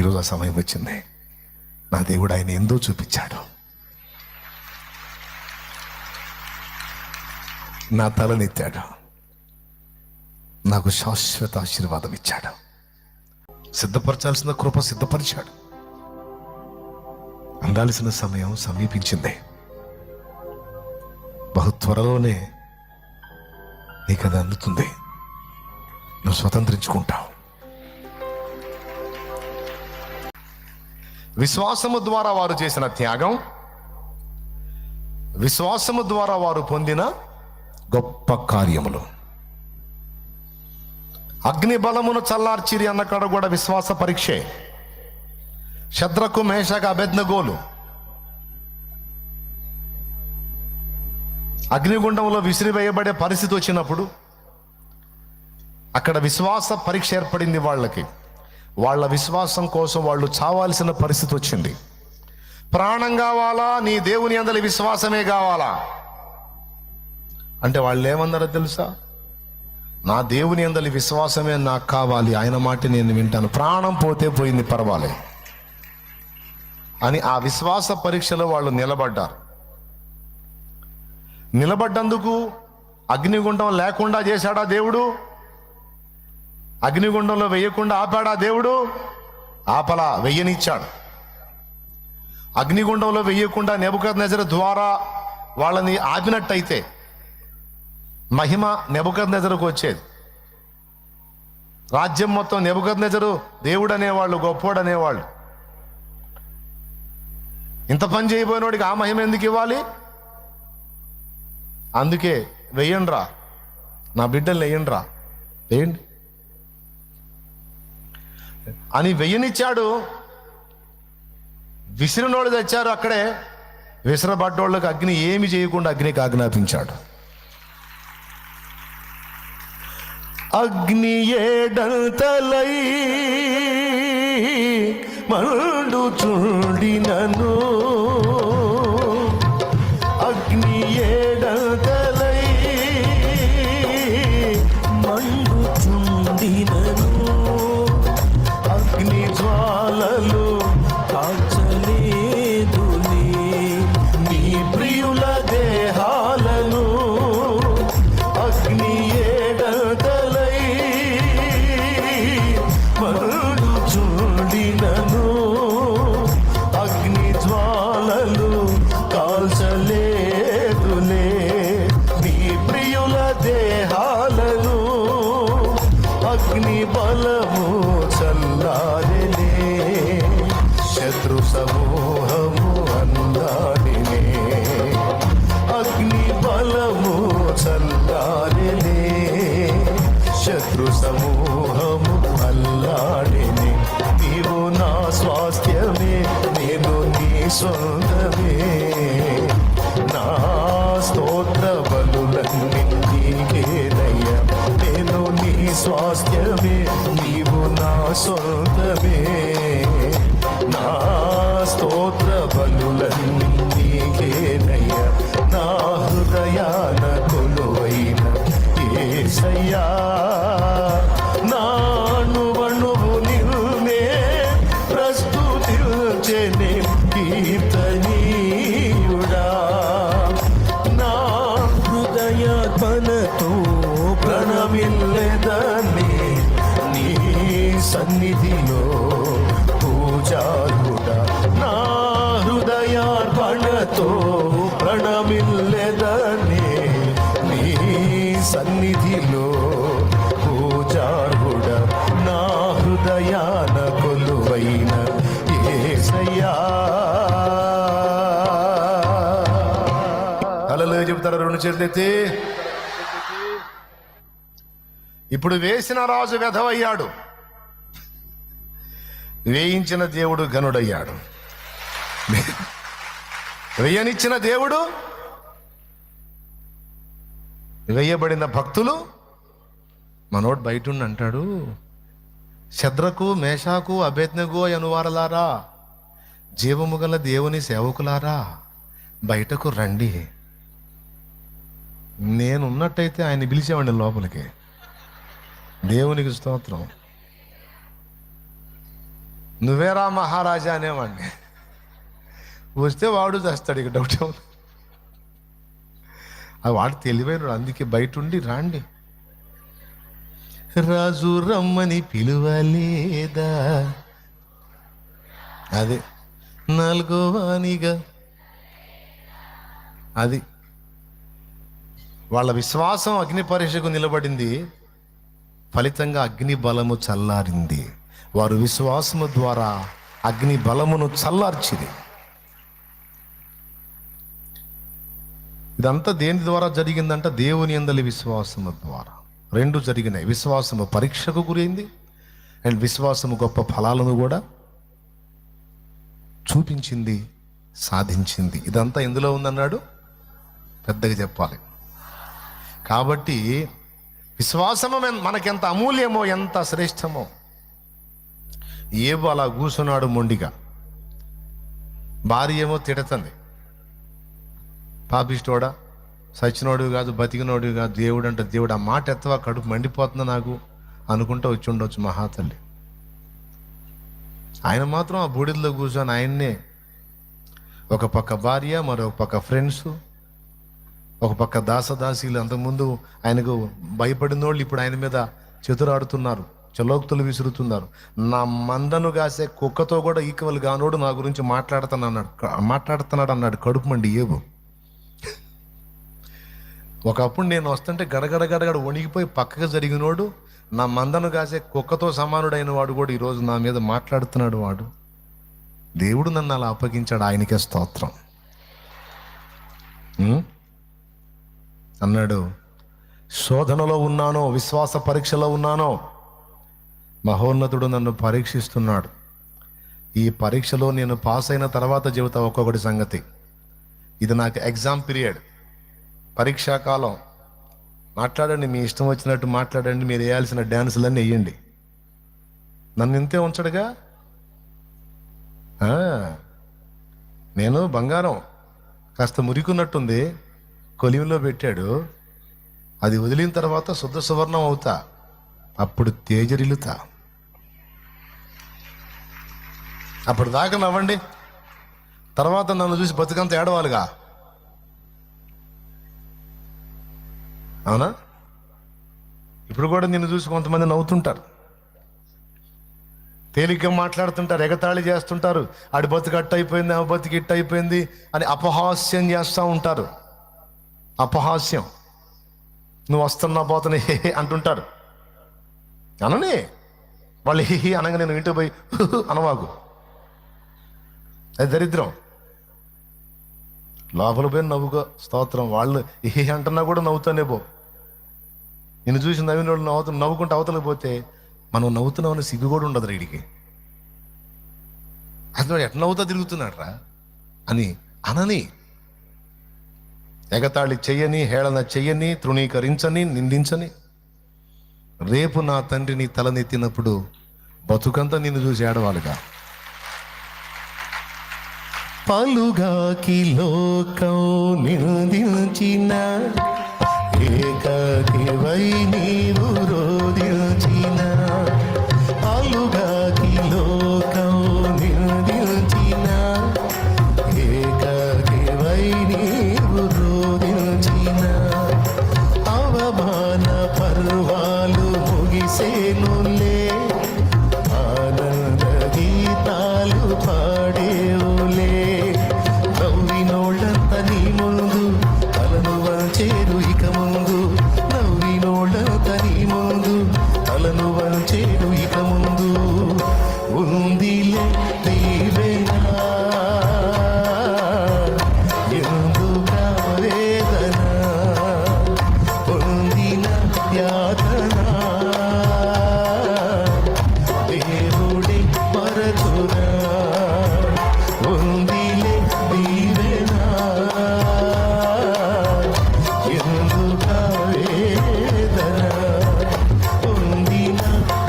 ఈరోజు ఆ సమయం వచ్చింది. నా దేవుడు ఆయన ఎంతో చూపించాడు. నా తలనెత్తాడు, నాకు శాశ్వత ఆశీర్వాదం ఇచ్చాడు. సిద్ధపరచాల్సిన కృప సిద్ధపరిచాడు. అందాల్సిన సమయం సమీపించింది. బహు త్వరలోనే నీకు అది అందుతుంది. నువ్వు స్వతంత్రించుకుంటావు. విశ్వాసము ద్వారా వారు చేసిన త్యాగం, విశ్వాసము ద్వారా వారు పొందిన గొప్ప కార్యములు. అగ్ని బలమును చల్లార్చిరి అన్న కాడ కూడా విశ్వాస పరీక్షే. శద్రకు, మేషకు, అబేద్నెగోలు అగ్నిగుండంలో విసిరివేయబడే పరిస్థితి వచ్చినప్పుడు అక్కడ విశ్వాస పరీక్ష ఏర్పడింది వాళ్ళకి. వాళ్ళ విశ్వాసం కోసం వాళ్ళు చావాల్సిన పరిస్థితి వచ్చింది. ప్రాణం కావాలా, నీ దేవుని యందలి విశ్వాసమే కావాలా అంటే వాళ్ళు ఏమన్నారో తెలుసా? నా దేవుని యందలి విశ్వాసమే నాకు కావాలి, ఆయన మాట నేను వింటాను, ప్రాణం పోతే పోయింది పర్వాలేదు అని ఆ విశ్వాస పరీక్షలో వాళ్ళు నిలబడ్డారు. నిలబడ్డందుకు అగ్నిగుండం లేకుండా చేశాడా దేవుడు? అగ్నిగుండంలో వెయ్యకుండా ఆపాడా దేవుడు? ఆపలా, వెయ్యనిచ్చాడు. అగ్నిగుండంలో వెయ్యకుండా నెబుకద్నెజరు ద్వారా వాళ్ళని ఆపినట్టయితే మహిమ నెబుకద్నెజరుకు వచ్చేది. రాజ్యం మొత్తం నెబుకద్నెజరు దేవుడు అనేవాళ్ళు, గొప్పోడు అనేవాళ్ళు. ఇంత పని చేయబోయినోడికి ఆ మహిమ ఎందుకు ఇవ్వాలి? అందుకే వెయ్యండ్రా, నా బిడ్డలు వెయ్యండ్రా, వేయండి అని వెయ్యనిచ్చాడు. విసిరినోళ్ళు తెచ్చారు. అక్కడే విసిరబడ్డోళ్ళకి అగ్ని ఏమి చేయకుండా అగ్నికి ఆజ్ఞాపించాడు. అగ్ని ఏడంతలై మండుచుండినను, అగ్ని ఏడంతలై మండుచుండినను, అగ్ని జ్వాలలు కాల్చలేదులే నీ ప్రియుల దేహాలను. అగ్ని ఏడంతలై మండుచుండినను, అగ్ని జ్వాలలు కాల్చలేదులే నీ ప్రియుల దేహాలను. అగ్ని బలము చల్లారినే, శత్రు సమూహము అల్లాడినే. అగ్ని బలము చల్లారినే, శత్రు సమూహము అల్లాడినే. నీవు నా స్వాస్థ్యమే, నేను నీ సొంతమే. నా స్తోత్ర బలులన్నీ నీకేనయ్యా, నేను నీ స్వాస్థ్యమే, నీవు నా సొంతమే. నా స్తోత్ర బలులన్నీ నీకేనయ్యా, నా హృదయాన కొలువైన యేసయ్యా. నా అణువణువు నిన్నే ప్రస్తుతించెనే కీర్తనీయుడా. నా హృదయాత్మనతో ప్రణమిల్లెదనే నీ సన్నిధిలో పూజారుడా. నా హృదయార్పణతో ప్రణమిల్లెదనే నీ సన్నిధిలో పూజారుడా. నా హృదయాన కొలువైన యేసయ్యా. హల్లెలూయా చెబుతారా? రెండు చేతులెత్తి. ఇప్పుడు వేసిన రాజు వెధవయ్యాడు, వేయించిన దేవుడు ఘనుడయ్యాడు. వేయనిచ్చిన దేవుడు, వేయబడిన భక్తులు. మనోడు బయట అంటాడు, శద్రకు, మేషాకు, అబేద్నెగో అనువారలారా, జీవము గల దేవుని సేవకులారా, బయటకు రండి. నేనున్నట్టయితే ఆయన పిలిచేవాడిని లోపలికి. దేవునికి స్తోత్రం. నువ్వేరా మహారాజా అనేవాడిని. వస్తే వాడు చేస్తాడు, ఇక డౌట్ ఉంది. అది వాడు తెలివైనడు, అందుకే బయట ఉండి రాండి రాజు రమ్మని పిలువలేదా, అది 4వ వానిగా. అది వాళ్ళ విశ్వాసం అగ్ని పరీక్షకు నిలబడింది, ఫలితంగా అగ్ని బలము చల్లారింది. వారు విశ్వాసము ద్వారా అగ్ని బలమును చల్లార్చింది. ఇదంతా దేని ద్వారా జరిగిందంట? దేవుని యందలి విశ్వాసము ద్వారా. 2 జరిగినాయి. విశ్వాసము పరీక్షకు గురైంది, అండ్ విశ్వాసము గొప్ప ఫలాలను కూడా చూపించింది, సాధించింది. ఇదంతా ఎందులో ఉందన్నాడు? పెద్దగా చెప్పాలి. కాబట్టి విశ్వాసము మనకెంత అమూల్యమో, ఎంత శ్రేష్టమో. ఏవో అలా కూర్చున్నాడు మొండిగా, భార్య ఏమో తిడుతుంది, పాపిష్టోడా, సచ్చినోడు కాదు, బతికినోడు కాదు, దేవుడు అంటే దేవుడు. ఆ మాట ఎత్తవా, కడుపు మండిపోతుంది నాకు అనుకుంటూ వచ్చి ఉండొచ్చు మహాతల్లి. ఆయన మాత్రం ఆ బూడిదలో కూర్చొని ఆయన్నే, ఒక పక్క భార్య, మరొక పక్క ఫ్రెండ్స్, ఒక పక్క దాసదాసీలు. అంతకుముందు ఆయనకు భయపడిన వాళ్ళు ఇప్పుడు ఆయన మీద చెతురాడుతున్నారు, చలోక్తులు విసురుతున్నారు. నా మందను కాసే కుక్కతో కూడా ఈక్వల్ గానోడు నా గురించి మాట్లాడుతున్నాడు అన్నాడు కడుపు మండి ఏవో. ఒకప్పుడు నేను వస్తుంటే గడగడ వణిగిపోయి పక్కకు జరిగినోడు, నా మందను కాసే కుక్కతో సమానుడైన వాడు కూడా ఈరోజు నా మీద మాట్లాడుతున్నాడు. వాడు దేవుడు నన్ను అలా అప్పగించాడు, ఆయనకే స్తోత్రం. అన్నాడు, శోధనలో ఉన్నానో, విశ్వాస పరీక్షలో ఉన్నానో, మహోన్నతుడు నన్ను పరీక్షిస్తున్నాడు. ఈ పరీక్షలో నేను పాస్ అయిన తర్వాత చెబుతా ఒక్కొక్కటి సంగతి. ఇది నాకు ఎగ్జామ్ పీరియడ్, పరీక్షాకాలం. మాట్లాడండి, మీ ఇష్టం వచ్చినట్టు మాట్లాడండి, మీరు వేయాల్సిన డ్యాన్సులన్నీ వేయండి. నన్ను ఇంతే ఉంచడుగా. నేను బంగారం కాస్త మురికున్నట్టుంది, కొలిమిలో పెట్టాడు. అది వదిలిన తర్వాత శుద్ధ సువర్ణం అవుతా, అప్పుడు తేజరిల్లుతా. అప్పుడు దాకా నవ్వండి, తర్వాత నన్ను చూసి బతుకంత ఏడవాలిగా. అవునా? ఇప్పుడు కూడా నిన్ను చూసి కొంతమంది నవ్వుతుంటారు, తేలిగ్గా మాట్లాడుతుంటారు, ఎగతాళి చేస్తుంటారు. ఆడి బతుకు అట్ట అయిపోయింది, ఆ బతుకు ఇట్ట అయిపోయింది అని అపహాస్యం చేస్తూ ఉంటారు. అపహాస్యం. నువ్వు వస్తున్నా పోతున్నా హే అంటుంటారు. అనని వాళ్ళు హి అనగా నేను ఇంటికి పోయి అనవాగు, అది దరిద్రం. లోపల పోయి నవ్వుకో, స్తోత్రం. వాళ్ళు హి అంటున్నా కూడా నవ్వుతానే పో. నేను చూసి నవ్విన వాళ్ళు నవ్వుకుంటూ అవతలకి పోతే మనం నవ్వుతున్నామని సిగ్గు కూడా ఉండదు వీడికి. అసలు ఎట్లా నవ్వుతా తిరుగుతున్నాడు రా అని అనని. ఎగతాళి చెయ్యని, హేళన చెయ్యని, తృణీకరించని, నిందించని. రేపు నా తండ్రి నీ తలనెత్తినప్పుడు బతుకంతా నిన్ను చూసి ఏడవాలిగా. పలుగాకి లోకం నిందించిన, ఏకాకివై నీవు రోదించిన. పలుగాకి లోకం నిందించిన, ఏకాకివై నీవు రోదించిన. అవమాన పర్వాలు ముగిసేనులే, ఆనంద గీతాలు పాడేవులే. నవ్వినోళ్ళంత నీ ముందు తలను వంచేరు ఇక ముందు. నవ్వినోళ్ళంత నీ ముందు తలను వంచేరు ఇక ముందు. ఉందిలే దీవెనా, ఎందుకా వేదన, పొందిన యాతన దేవుడే మరచునా. ఉందిలే దీవెనా, ఎందుకా వేదన, పొందిన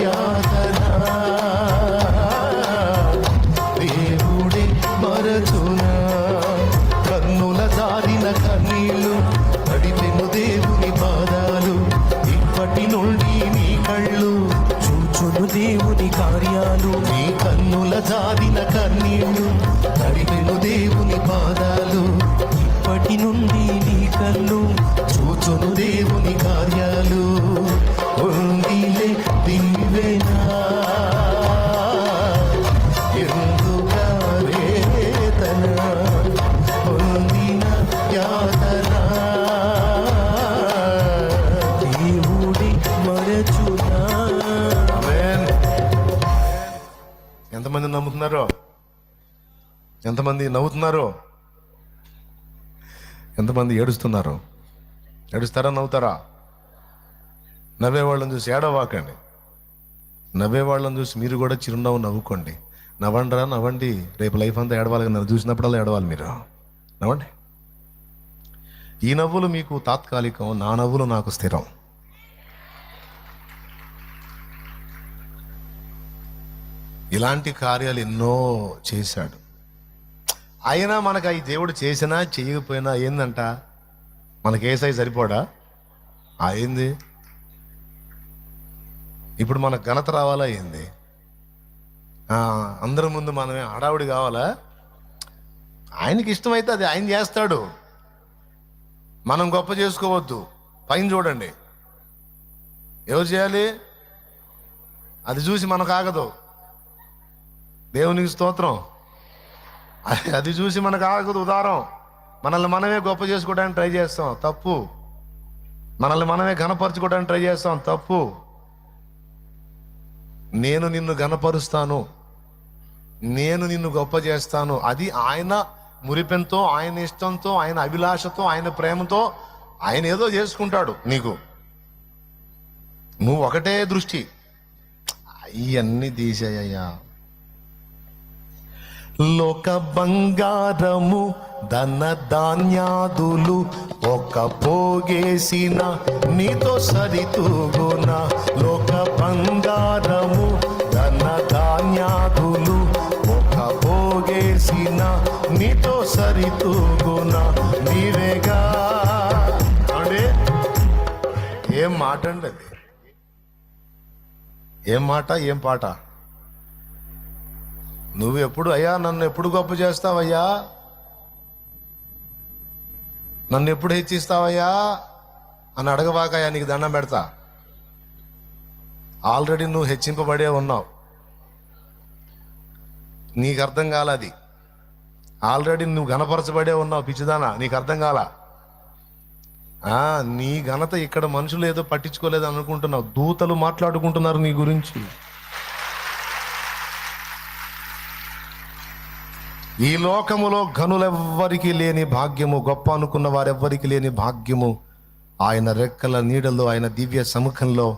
యాతన దేవుడే వాడిన కన్నీళ్ళు తడిపెను దేవుని పాదాలు. ఇప్పటి నుండి నీ కన్ను చూచును దేవుని కార్యాలు. ఉందిలే దివ్యనా ఎందుకరేతన పొందిన యాతన దేవుడి మరచునా. ఆమేన్. ఎంతమంది నమ్ముతున్నారో? ఎంతమంది నవ్వుతున్నారో? ఎంతమంది ఏడుస్తున్నారు? ఏడుస్తారా నవ్వుతారా? నవ్వేవాళ్ళని చూసి ఏడవాకండి. నవ్వేవాళ్ళని చూసి మీరు కూడా చిరునవ్వు నవ్వుకోండి. నవ్వండిరా, నవ్వండి. రేపు లైఫ్ అంతా ఏడవాలి. నన్ను చూసినప్పుడల్లా ఏడవాలి. మీరు నవ్వండి. ఈ నవ్వులు మీకు తాత్కాలికం, నా నవ్వులు నాకు స్థిరం. ఇలాంటి కార్యాలు ఎన్నో చేశాడు. అయినా మనకు ఈ దేవుడు చేసినా చేయకపోయినా ఏందంట, మనకి ఏసై సరిపోడా? ఏంది ఇప్పుడు మనకు ఘనత రావాలా ఏంది? అందరి ముందు మనమే హడావుడి కావాలా? ఆయనకి ఇష్టమైతే అది ఆయన చేస్తాడు. మనం గొప్ప చేసుకోవద్దు. పైన చూడండి, ఎవరు చేయాలి? అది చూసి మనకు ఆగదు. దేవునికి స్తోత్రం. అది చూసి మనకు ఆగదు. ఉదారం మనల్ని మనమే గొప్ప చేసుకోవడానికి ట్రై చేస్తాం, తప్పు. మనల్ని మనమే ఘనపరచుకోవడానికి ట్రై చేస్తాం, తప్పు. నేను నిన్ను ఘనపరుస్తాను, నేను నిన్ను గొప్ప చేస్తాను. అది ఆయన మురిపెంతో, ఆయన ఇష్టంతో, ఆయన అభిలాషతో, ఆయన ప్రేమతో ఆయన ఏదో చేసుకుంటాడు నీకు. నువ్వు ఒకటే దృష్టి. ఇవన్నీ తీసేయ్యా. లోక బంగారము ధన ధాన్యాదులు ఒక పోగేసిన నీతో సరితూగున. లోక బంగారము ధన ధాన్యాదులు ఒక పోగేసిన నీతో సరితూగున. నీవేగా అంటే ఏం మాట అండి అది? ఏం మాట, ఏం పాట? నువ్వు ఎప్పుడు అయ్యా నన్ను ఎప్పుడు గొప్ప చేస్తావయ్యా, నన్ను ఎప్పుడు హెచ్చిస్తావయ్యా అని అడగవాకయ్యా, నీకు దండం పెడతా. ఆల్రెడీ నువ్వు హెచ్చింపబడే ఉన్నావు, నీకు అర్థం కాల. అది ఆల్రెడీ నువ్వు ఘనపరచబడే ఉన్నావు. పిచ్చిదానా, నీకు అర్థం కాల. నీ ఘనత ఇక్కడ మనుషులు ఏదో పట్టించుకోలేదు అనుకుంటున్నావు. దూతలు మాట్లాడుకుంటున్నారు నీ గురించి. ఈ లోకములో ఘనులెవ్వరికి లేని భాగ్యము, గొప్ప అనుకున్న వారెవ్వరికి లేని భాగ్యము ఆయన రెక్కల నీడలో, ఆయన దివ్య సముఖంలో,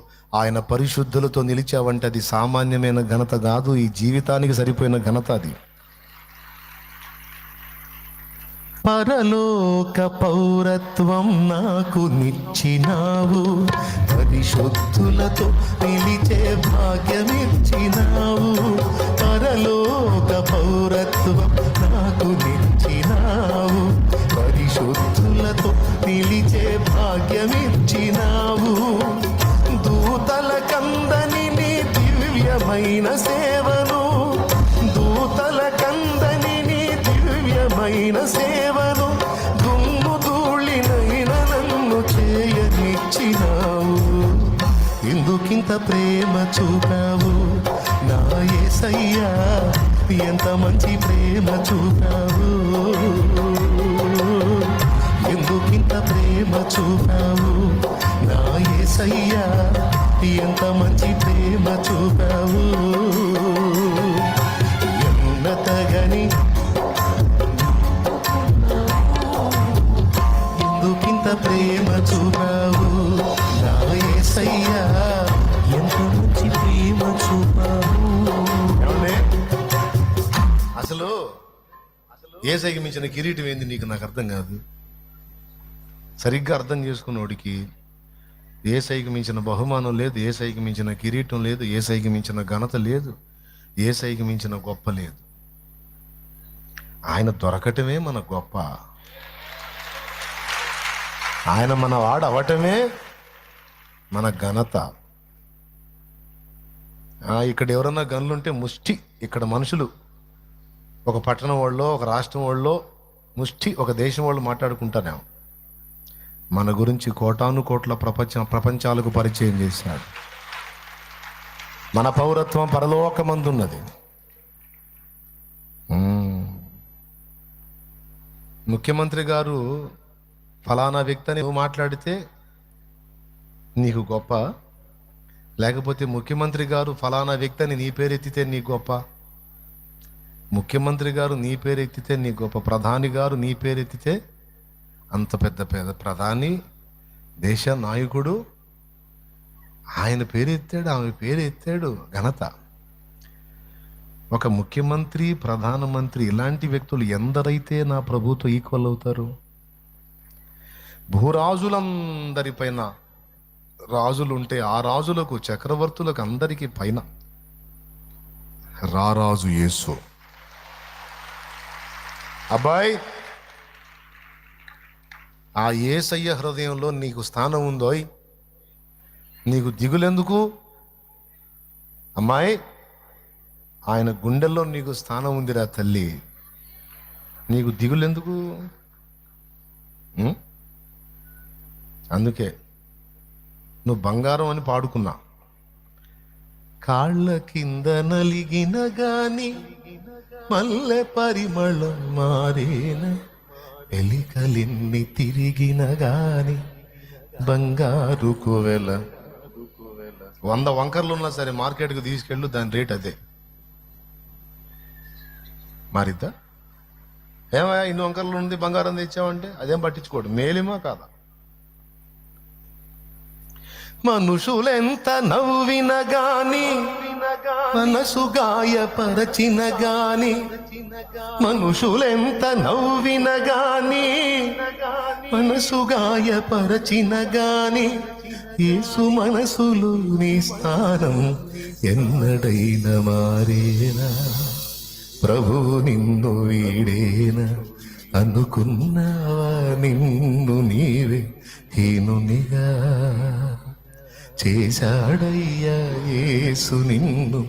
ఆయన పరిశుద్ధులతో నిలిచావంటే అది సామాన్యమైన ఘనత కాదు. ఈ జీవితానికి సరిపోయిన ఘనత అది. పరలోక పౌరత్వం నాకు నిచ్చినావు, పరిశుద్ధులతో నిలిచే భాగ్యమిచ్చినావు. పరలోక పౌరత్వం నాకు నిచ్చినావు, పరిశుద్ధులతో నిలిచే భాగ్యమిచ్చినావు. దూతల కందని నీ దివ్యమైన సేవను, దూతల కందని నీ దివ్యమైన సేవను, దుమ్ము ధూళినైన నన్ను చేయనిచ్చినావు. ఎందుకింత ప్రేమ చూపావు నా యేసయ్యా, ఎంత మంచి ప్రేమ చూపావు. ఎందుకింత ప్రేమ చూపావు నా యేసయ్యా, ఎంత మంచి ప్రేమ చూపావు. ఎన్నతగని ఎందుకింత ప్రేమ చూపావు నా యేసయ్యా, ఎంత మంచి ప్రేమ చూపావు. అసలు యేసయ్యకి మించిన కిరీటం ఏంది నీకు? నాకు అర్థం కాదు. సరిగ్గా అర్థం చేసుకున్నోడికి యేసయ్యకి మించిన బహుమానం లేదు, యేసయ్యకి మించిన కిరీటం లేదు, యేసయ్యకి మించిన ఘనత లేదు, యేసయ్యకి మించిన గొప్ప లేదు. ఆయన దొరకటమే మన గొప్ప. ఆయన మన వాడు అవటమే మన ఘనత. ఇక్కడ ఎవరన్నా గనులుంటే ముష్టి, ఇక్కడ మనుషులు ఒక పట్టణం వాళ్ళో, ఒక రాష్ట్రం వాళ్ళో, ముష్టి ఒక దేశం వాళ్ళు మాట్లాడుకుంటానేమో, మన గురించి కోటాను కోట్ల ప్రపంచాలకు పరిచయం చేశాడు. మన పౌరత్వం పరలోకమందున్నది. ముఖ్యమంత్రి గారు ఫలానా వ్యక్తి అని మాట్లాడితే నీకు గొప్ప, లేకపోతే ముఖ్యమంత్రి గారు ఫలానా వ్యక్తి అని నీ పేరు ఎత్తితే నీ గొప్ప? ముఖ్యమంత్రి గారు నీ పేరు ఎత్తితే నీ గొప్ప. ప్రధాని గారు నీ పేరు ఎత్తితే, అంత పెద్ద పెద్ద ప్రధాని, దేశ నాయకుడు, ఆయన పేరు ఎత్తాడు, ఆమె పేరు ఎత్తాడు, ఘనత. ఒక ముఖ్యమంత్రి, ప్రధానమంత్రి ఇలాంటి వ్యక్తులు ఎందరైతే నా ప్రభుతో ఈక్వల్ అవుతారు? భూరాజులందరిపైన రాజులు ఉంటే ఆ రాజులకు, చక్రవర్తులకు అందరికీ పైన రారాజు యేసు. అబ్బాయి, ఆ యేసయ్య హృదయంలో నీకు స్థానం ఉందోయ్, నీకు దిగులెందుకు? అమ్మాయి, ఆయన గుండెల్లో నీకు స్థానం ఉందిరా తల్లి, నీకు దిగులెందుకు? అందుకే నువ్వు బంగారం అని పాడుకున్నా. కాళ్ళ కింద నలిగిన గాని మల్లె పరిమళం మారేన, ఎలికలిన్ని తిరిగిన గాని బంగారు కోవెల. 100 వంకర్లు ఉన్నా సరే మార్కెట్కి తీసుకెళ్ళు, దాని రేట్ అదే. మారిద్దా? ఏమయ్యా ఇన్ని వంకర్లు ఉంది, బంగారం తెచ్చావంటే అదేం పట్టించుకోడు. మేలిమా కాదా? మనుషులెంత నవ్విన గాని, మనసు గాయపరచిన గాని, మనుషులెంత నవ్విన గాని, మనసు గాయపరచిన గాని, యేసు మనసులో నీ స్థానం ఎన్నడైనా మారేనా? ప్రభువు నిన్ను వీడేనా? అనుకున్నావా నిన్ను నీవే హీనునిగా? చేశాడయ్యా యేసు నిన్ను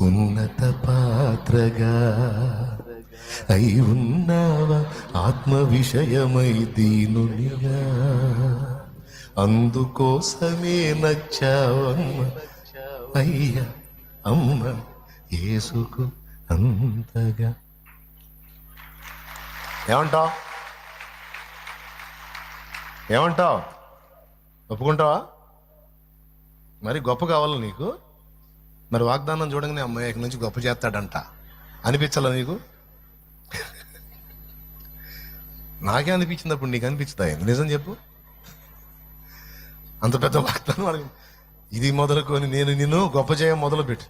ఉన్నత పాత్రగా. అయి ఉన్నావా ఆత్మ విషయమై దీనునిగా? అందుకోసమే నచ్చావమ్మ అయ్యా అమ్మ యేసుకు అంతగా. ఏమంటావు? ఏమంటావు? ఒప్పుకుంటావా? మరి గొప్ప కావాలా నీకు? మరి వాగ్దానం చూడంగానే అమ్మాయి ఇక్కడి నుంచి గొప్ప చేస్తాడంట అనిపించాలా నీకు? నాకే అనిపించింది, అప్పుడు నీకు అనిపించుతా? నిజం చెప్పు. అంత పెద్ద వాగ్దానం ఇది మొదలుకొని నేను నిన్ను గొప్ప చేయ మొదలుపెట్టు.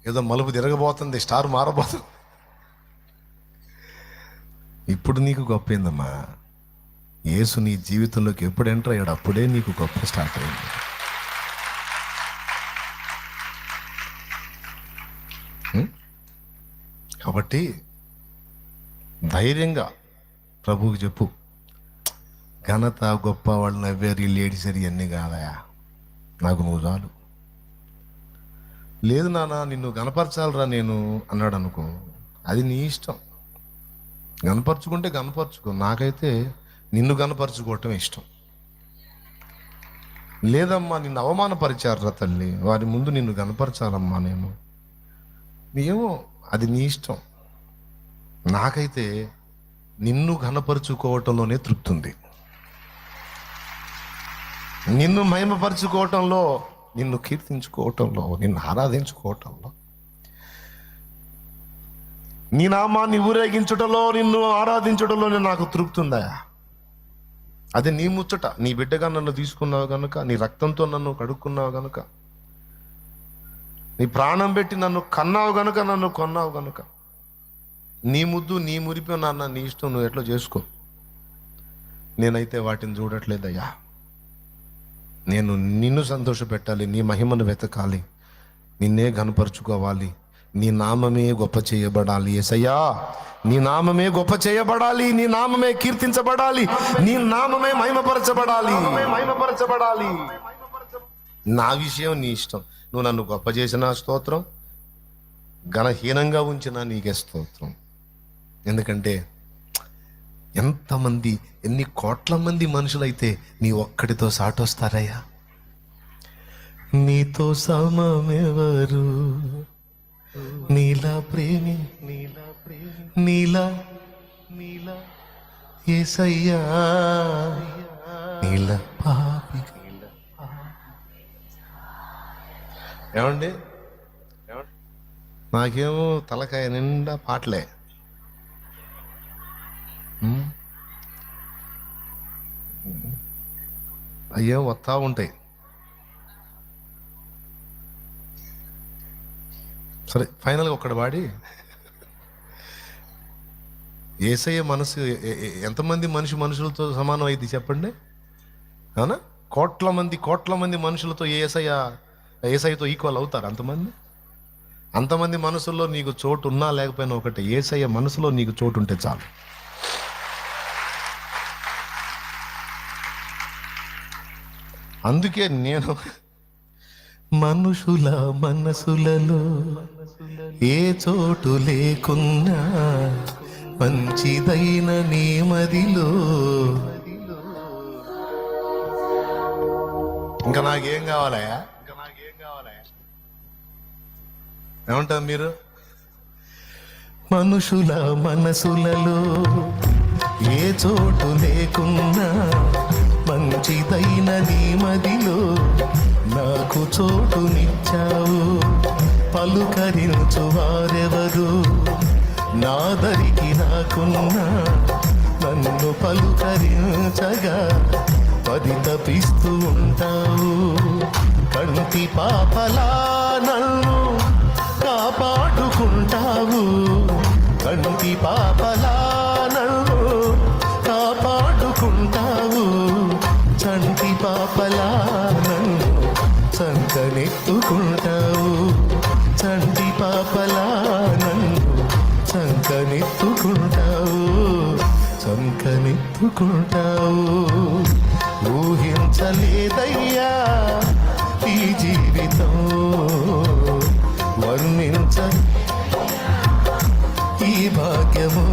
ఏదో మలుపు తిరగబోతుంది, స్టార్ మారబోతుంది. ఇప్పుడు నీకు గొప్ప ఏందమ్మా? యేసు నీ జీవితంలోకి ఎప్పుడు ఎంటర్ అయ్యాడు అప్పుడే నీకు గొప్ప స్టార్ట్ అయింది. కాబట్టి ధైర్యంగా ప్రభువుకి చెప్పు. ఘనత, గొప్ప, వాళ్ళు నవ్వారు, లేడీస్ ఇవన్నీ కాదయా, నాకు నువ్వు చాలు. లేదు నాన్న నిన్ను గనపరచాలరా నేను అన్నాడు అనుకో, అది నీ ఇష్టం. గనపరుచుకుంటే గనపరుచుకో, నాకైతే నిన్ను గనపరుచుకోవటం ఇష్టం. లేదమ్మా నిన్ను అవమానపరిచారా తల్లి, వారి ముందు నిన్ను గనపరచాలమ్మా నేను, ఏమో అది నీ ఇష్టం. నాకైతే నిన్ను ఘనపరుచుకోవటంలోనే తృప్తి ఉంది. నిన్ను మహిమపరుచుకోవటంలో, నిన్ను కీర్తించుకోవటంలో, నిన్ను ఆరాధించుకోవటంలో, నీ నామాన్ని ఊరేగించుటలో, నిన్ను ఆరాధించుటలోనే నాకు తృప్తి ఉందా? అది నీ ముచ్చట. నీ బిడ్డగా నన్ను తీసుకున్నావు కనుక, నీ రక్తంతో నన్ను కడుక్కున్నావు కనుక, నీ ప్రాణం పెట్టి నన్ను కన్నావు గనుక, నన్ను కొన్నావు గనుక, నీ ముద్దు నీ మురిపి నాన్న నీ ఇష్టం, నువ్వు ఎట్లా చేసుకో. నేనైతే వాటిని చూడట్లేదయ్యా. నేను నిన్ను సంతోషపెట్టాలి, నీ మహిమను వెతకాలి, నిన్నే ఘనపరుచుకోవాలి, నీ నామమే గొప్ప చేయబడాలి. యేసయ్యా నీ నామమే గొప్ప చేయబడాలి, నీ నామమే కీర్తించబడాలి, నీ నామమే మహిమపరచబడాలి. నా విషయం నీ ఇష్టం. నువ్వు నన్ను గొప్ప చేసిన స్తోత్రం, ఘనహీనంగా ఉంచిన నీకే స్తోత్రం. ఎందుకంటే ఎంతమంది, ఎన్ని కోట్ల మంది మనుషులైతే నీ ఒక్కడితో సాటొస్తారయ్యా? నీతో సమమెవరు, నీలా యేసయ్యా, నీలా పాపి. ఏమండి, నాకేమో తలకాయ నిండా పాటలే. అయ్యో వస్తా ఉంటాయి. సరే, ఫైనల్గా ఒక్కడు వాడి యేసయ్య మనసు ఎంతమంది మనుషులతో సమానం అయింది చెప్పండి? అవునా? కోట్ల మంది మనుషులతో యేసయ్యతో ఈక్వల్ అవుతారు అంతమంది మనసుల్లో నీకు చోటు ఉన్నా లేకపోయినా ఒకటి, యేసయ్య మనసులో నీకు చోటు ఉంటే చాలు. అందుకే నేను మనుషుల మనసులలో ఏ చోటు లేకున్నా మంచిదైన నీ మదిలో, ఇంకా నాకేం కావాలయా? ఏమంటారు మీరు? మనుషుల మనసులలో ఏ చోటు లేకున్నా మంచిదైన నీ మదిలో నాకు చోటునిచ్చావు. పలుకరించు వారెవరు నాదరికి నాకున్నా, నన్ను పలుకరించగా పరితపిస్తూ ఉంటావు. కంటి పాపలా నన్ను కాపాడుకుంటావు, కంటి పాపలా నన్ను కాపాడుకుంటావు. చంటి పాపలా నన్ను సంకనెత్తుకుంటావు, చంటి పాపలా నన్ను సంకనెత్తుకుంటావు. ఊహించలేదయ్యా ఈ జీవితం, వర్ణించ ఈ భాగ్యము.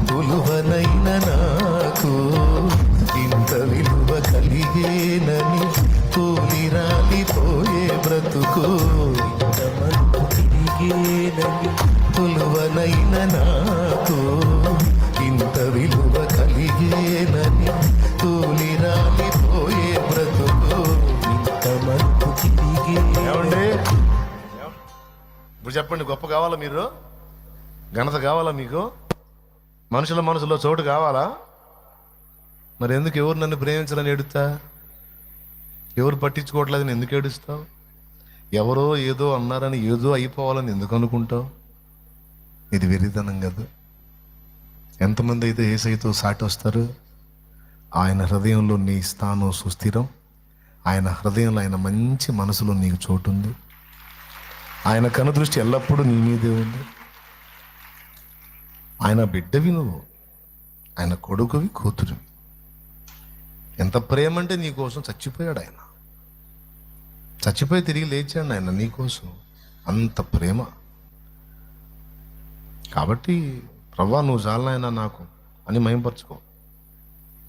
విలువనైన నాకు ఇంత విలువ కలిగేనని తోలిరాలిపోయే బ్రతుకు, ఇంతమంది తిరిగేనని విలువనైన నాకు ఇంత విలువ కలిగేనని తోలిరాలిపోయే బ్రతుకు, ఇంతమంది తిరిగే. ఇప్పుడు చెప్పండి, గొప్ప కావాలా మీరు? ఘనత కావాలా మీకు? మనుషుల మనసులో చోటు కావాలా? మరి ఎందుకు ఎవరు నన్ను ప్రేమించాలని ఏడుస్తా? ఎవరు పట్టించుకోవట్లేదని ఎందుకు ఏడుస్తావు? ఎవరో ఏదో అన్నారని ఏదో అయిపోవాలని ఎందుకు అనుకుంటావు? ఇది వెరితనం కదా. ఎంతమంది అయితే యేసయ్యతో సాటి వస్తారు? ఆయన హృదయంలో నీ స్థానం సుస్థిరం. ఆయన హృదయంలో, ఆయన మంచి మనసులో నీకు చోటు ఉంది. ఆయన కనుదృష్టి ఎల్లప్పుడూ నీ మీదే ఉంది. ఆయన బిడ్డవి నువ్వు, ఆయన కొడుకువి, కూతురువి. ఎంత ప్రేమ అంటే నీకోసం చచ్చిపోయాడు ఆయన. చచ్చిపోయి తిరిగి లేచాడు ఆయన నీకోసం. అంత ప్రేమ. కాబట్టి ప్రభువా నువ్వు చాలనైనా నాకు అని మహింపరచుకో.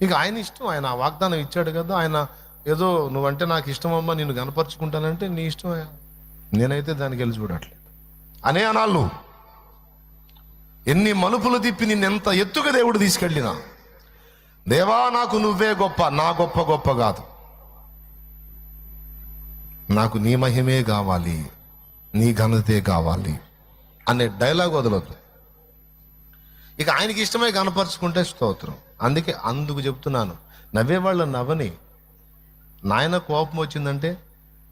ఇక ఆయన ఇష్టం. ఆయన ఆ వాగ్దానం ఇచ్చాడు కదా. ఆయన ఏదో నువ్వంటే నాకు ఇష్టమమ్మా, నిన్ను కనపరుచుకుంటానంటే నీ ఇష్టం. నేనైతే దానికి వెళ్ళి చూడట్లేదు అనే అనాళ్ళు. ఎన్ని మలుపులు తిప్పి నిన్నెంత ఎత్తుగా దేవుడు తీసుకెళ్ళినా, దేవా నాకు నువ్వే గొప్ప, నా గొప్ప కాదు, నాకు నీ మహిమే కావాలి, నీ ఘనతే కావాలి అనే డైలాగ్ వదలొద్దు. ఇక ఆయనకి ఇష్టమై కనపరుచుకుంటే స్తోత్రం. అందుకు చెప్తున్నాను, నవ్వేవాళ్ళ నవ్వని. నాయన కోపం వచ్చిందంటే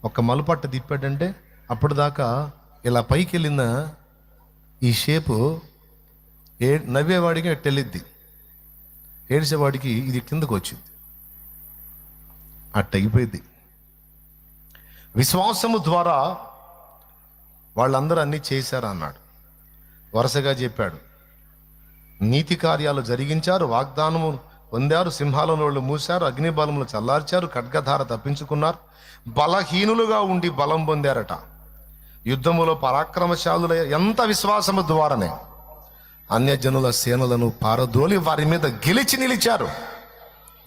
ఒక్క మలుపట్ట తిప్పాడంటే అప్పటిదాకా ఇలా పైకి వెళ్ళిన ఈ షేపు నవ్వేవాడికి ఎట్టెళ్ళిద్ది, ఏడ్చేవాడికి ఇది కిందకు వచ్చింది. అట్టయిపోయింది. విశ్వాసము ద్వారా వాళ్ళందరూ అన్నీ చేశారు అన్నాడు. వరుసగా చెప్పాడు. నీతి కార్యాలు జరిగించారు, వాగ్దానము పొందారు, సింహాల నోళ్ళు మూశారు, అగ్నిబలములు చల్లార్చారు, ఖడ్గధార తప్పించుకున్నారు, బలహీనులుగా ఉండి బలం పొందారట, యుద్ధములో పరాక్రమశాలుల. ఎంత విశ్వాసము ద్వారానే అన్యజనుల సేనలను పారదోలి వారి మీద గెలిచి నిలిచారు.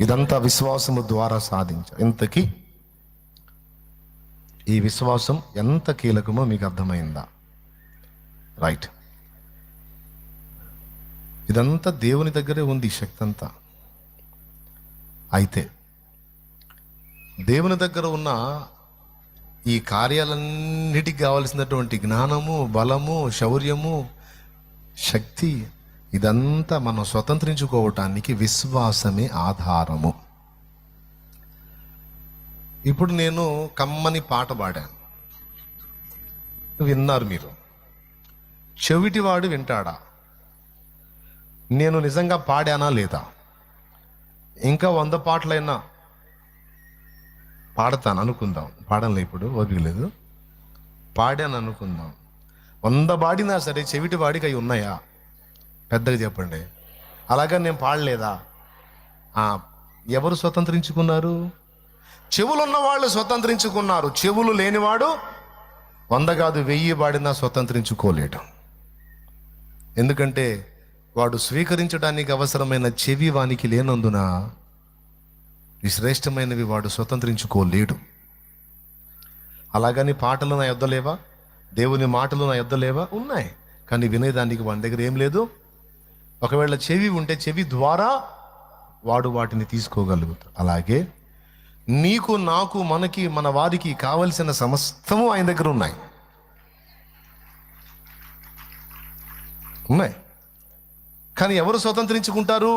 ఇదంతా విశ్వాసము ద్వారా సాధించారు. ఇంతకీ ఈ విశ్వాసం ఎంత కీలకమో మీకు అర్థమైందా? రైట్. ఇదంతా దేవుని దగ్గరే ఉంది, ఈ శక్తి అంతా. అయితే దేవుని దగ్గర ఉన్న ఈ కార్యాలన్నిటికి కావలసినటువంటి జ్ఞానము, బలము, శౌర్యము, శక్తి, ఇదంతా మనం స్వతంత్రించుకోవటానికి విశ్వాసమే ఆధారము. ఇప్పుడు నేను కమ్మని పాట పాడాను, విన్నారు మీరు. చెవిటివాడు వింటాడా? నేను నిజంగా పాడానా లేదా? ఇంకా 100 పాటలైనా పాడతాను అనుకుందాం. పాడలే, ఇప్పుడు ఓపిక లేదు. పాడాను అనుకుందాం. 100 పాడినా సరే చెవిటి వాడికి అవి ఉన్నాయా? పెద్దగా చెప్పండి. అలాగా నేను పాడలేదా? ఎవరు స్వతంత్రించుకున్నారు? చెవులు ఉన్న వాళ్ళు స్వతంత్రించుకున్నారు. చెవులు లేనివాడు 100 కాదు 1000 పాడినా స్వతంత్రించుకోలేడు. ఎందుకంటే వాడు స్వీకరించడానికి అవసరమైన చెవి వానికి లేనందున ఈ శ్రేష్టమైనవి వాడు స్వతంత్రించుకోలేడు. అలాగని పాటలు నా యొద్ద లేవా? దేవుని మాటలు నా యొద్ద లేవా? ఉన్నాయి. కానీ వినేదానికి వాడి దగ్గర ఏం లేదు. ఒకవేళ చెవి ఉంటే చెవి ద్వారా వాడు వాటిని తీసుకోగలుగుతాడు. అలాగే నీకు, నాకు, మనకి, మన వారికి కావలసిన సమస్తము ఆయన దగ్గర ఉన్నాయి. కానీ ఎవరు స్వతంత్రించుకుంటారు?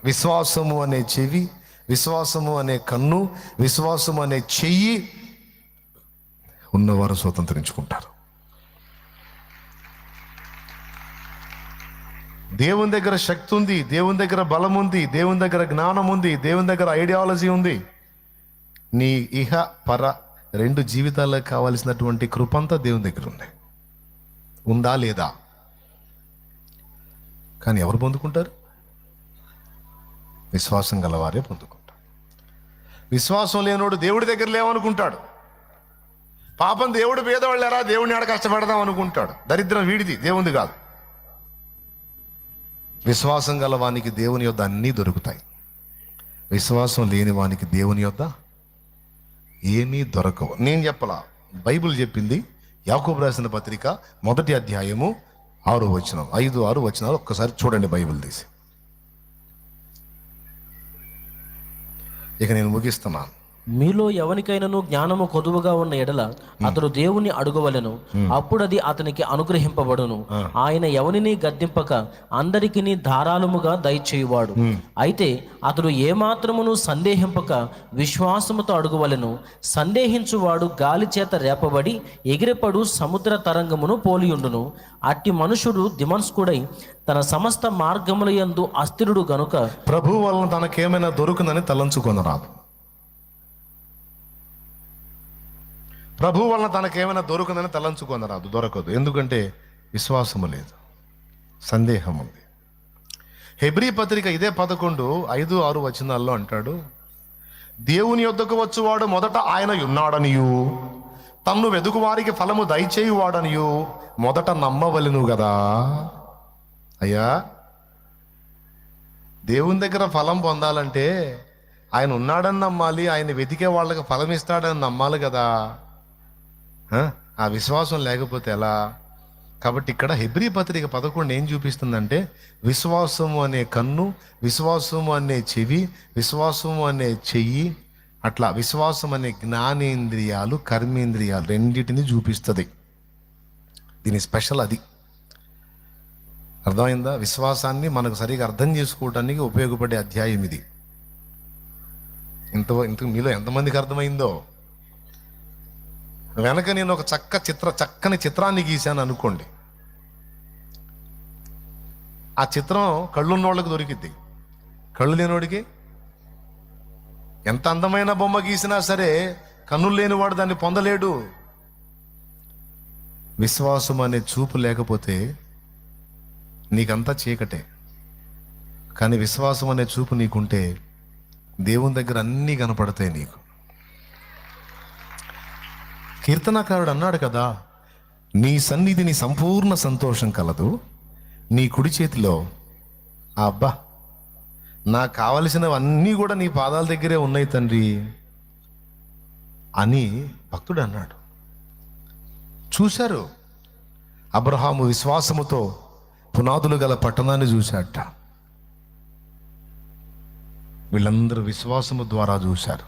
విశ్వాసము అనే చెవి, విశ్వాసము అనే కన్ను, విశ్వాసము అనే చెయ్యి ఉన్నవారు స్వతంత్రించుకుంటారు. దేవుని దగ్గర శక్తి ఉంది, దేవుని దగ్గర బలం ఉంది, దేవుని దగ్గర జ్ఞానం ఉంది, దేవుని దగ్గర ఐడియాలజీ ఉంది. నీ ఇహ పర 2 జీవితాలకు కావలసినటువంటి కృపంతా దేవుని దగ్గర ఉంది. ఉందా లేదా? కానీ ఎవరు పొందుకుంటారు? విశ్వాసం గలవారే పొందుకుంటారు. విశ్వాసం లేనోడు దేవుడి దగ్గర లేవనుకుంటాడు. పాపం దేవుడు పేదవాళ్ళారా, దేవుడిని ఆడ కష్టపడదాం అనుకుంటాడు. దరిద్రం వీడిది, దేవుంది కాదు. విశ్వాసం గల వానికి దేవుని యొద్ద అన్నీ దొరుకుతాయి. విశ్వాసం లేని వానికి దేవుని యొద్ద ఏమీ దొరకవు. నేను చెప్పలా, బైబిల్ చెప్పింది. యాకోబు రాసిన పత్రిక 1వ అధ్యాయము 6వ వచనం, 5-6 వచనాలు ఒక్కసారి చూడండి బైబిల్ తీసి. ఇక నేను ముగిస్తున్నాను. మీలో ఎవరికైనాను జ్ఞానము కొదువుగా ఉన్న ఎడల అతడు దేవుని అడుగవలెను, అప్పుడు అది అతనికి అనుగ్రహింపబడును. ఆయన ఎవరిని గద్దింపక అందరికిని ధారాళముగా దయచేయువాడు. అయితే అతడు ఏమాత్రమును సందేహింపక విశ్వాసముతో అడుగవలెను. సందేహించువాడు గాలి చేత రేపబడి ఎగిరిపడు సముద్ర తరంగమును పోలియుండును. అట్టి మనుషుడు దిమస్కుడై తన సమస్త మార్గముల యందు అస్థిరుడు గనుక ప్రభు వలన తనకేమైనా దొరుకునని తలంచుకొనరాదు. ప్రభు వలన తనకేమైనా దొరుకునని తలంచుకొనరాదు. దొరకదు. ఎందుకంటే విశ్వాసము లేదు, సందేహం ఉంది. హెబ్రీ పత్రిక ఇదే 11:5-6 వచనాల్లో అంటాడు, దేవుని యొద్దకు వచ్చువాడు మొదట ఆయన ఉన్నాడనియు, తన్ను వెదుకు వారికి ఫలము దయచేయువాడనియు మొదట నమ్మవలెను గదా. అయ్యా, దేవుని దగ్గర ఫలం పొందాలంటే ఆయన ఉన్నాడని నమ్మాలి, ఆయన వెతికే వాళ్ళకి ఫలం ఇస్తాడని నమ్మాలి కదా. ఆ విశ్వాసం లేకపోతే ఎలా? కాబట్టి ఇక్కడ హెబ్రీ పత్రిక 11 ఏం చూపిస్తుందంటే, విశ్వాసము అనే కన్ను, విశ్వాసము అనే చెవి, విశ్వాసము అనే చెయ్యి, అట్లా విశ్వాసం అనే జ్ఞానేంద్రియాలు, కర్మేంద్రియాలు రెండింటిని చూపిస్తుంది. దీని స్పెషల్ అది. అర్థమైందా? విశ్వాసాన్ని మనకు సరిగా అర్థం చేసుకోవడానికి ఉపయోగపడే అధ్యాయం ఇది. ఇంత మీలో ఎంతమందికి అర్థమైందో. వెనక నేను ఒక చక్కని చిత్రాన్ని గీశాను అనుకోండి. ఆ చిత్రం కళ్ళున్నోళ్ళకి దొరికిద్ది, కళ్ళు లేనివాడికి ఎంత అందమైన బొమ్మ గీసినా సరే కన్నులు లేనివాడు దాన్ని పొందలేడు. విశ్వాసం అనే చూపు లేకపోతే నీకంతా చీకటే. కానీ విశ్వాసం అనే చూపు నీకుంటే దేవుని దగ్గర అన్నీ కనపడతాయి నీకు. కీర్తనాకారుడు అన్నాడు కదా, నీ సన్నిధిని సంపూర్ణ సంతోషం కలదు, నీ కుడి చేతిలో అబ్బా నాకు కావలసినవన్నీ కూడా నీ పాదాల దగ్గరే ఉన్నాయి తండ్రి అని భక్తుడు అన్నాడు. చూశారు, అబ్రహాము విశ్వాసముతో పునాదులు గల పట్టణాన్ని చూశాట. వీళ్ళందరూ విశ్వాసము ద్వారా చూశారు.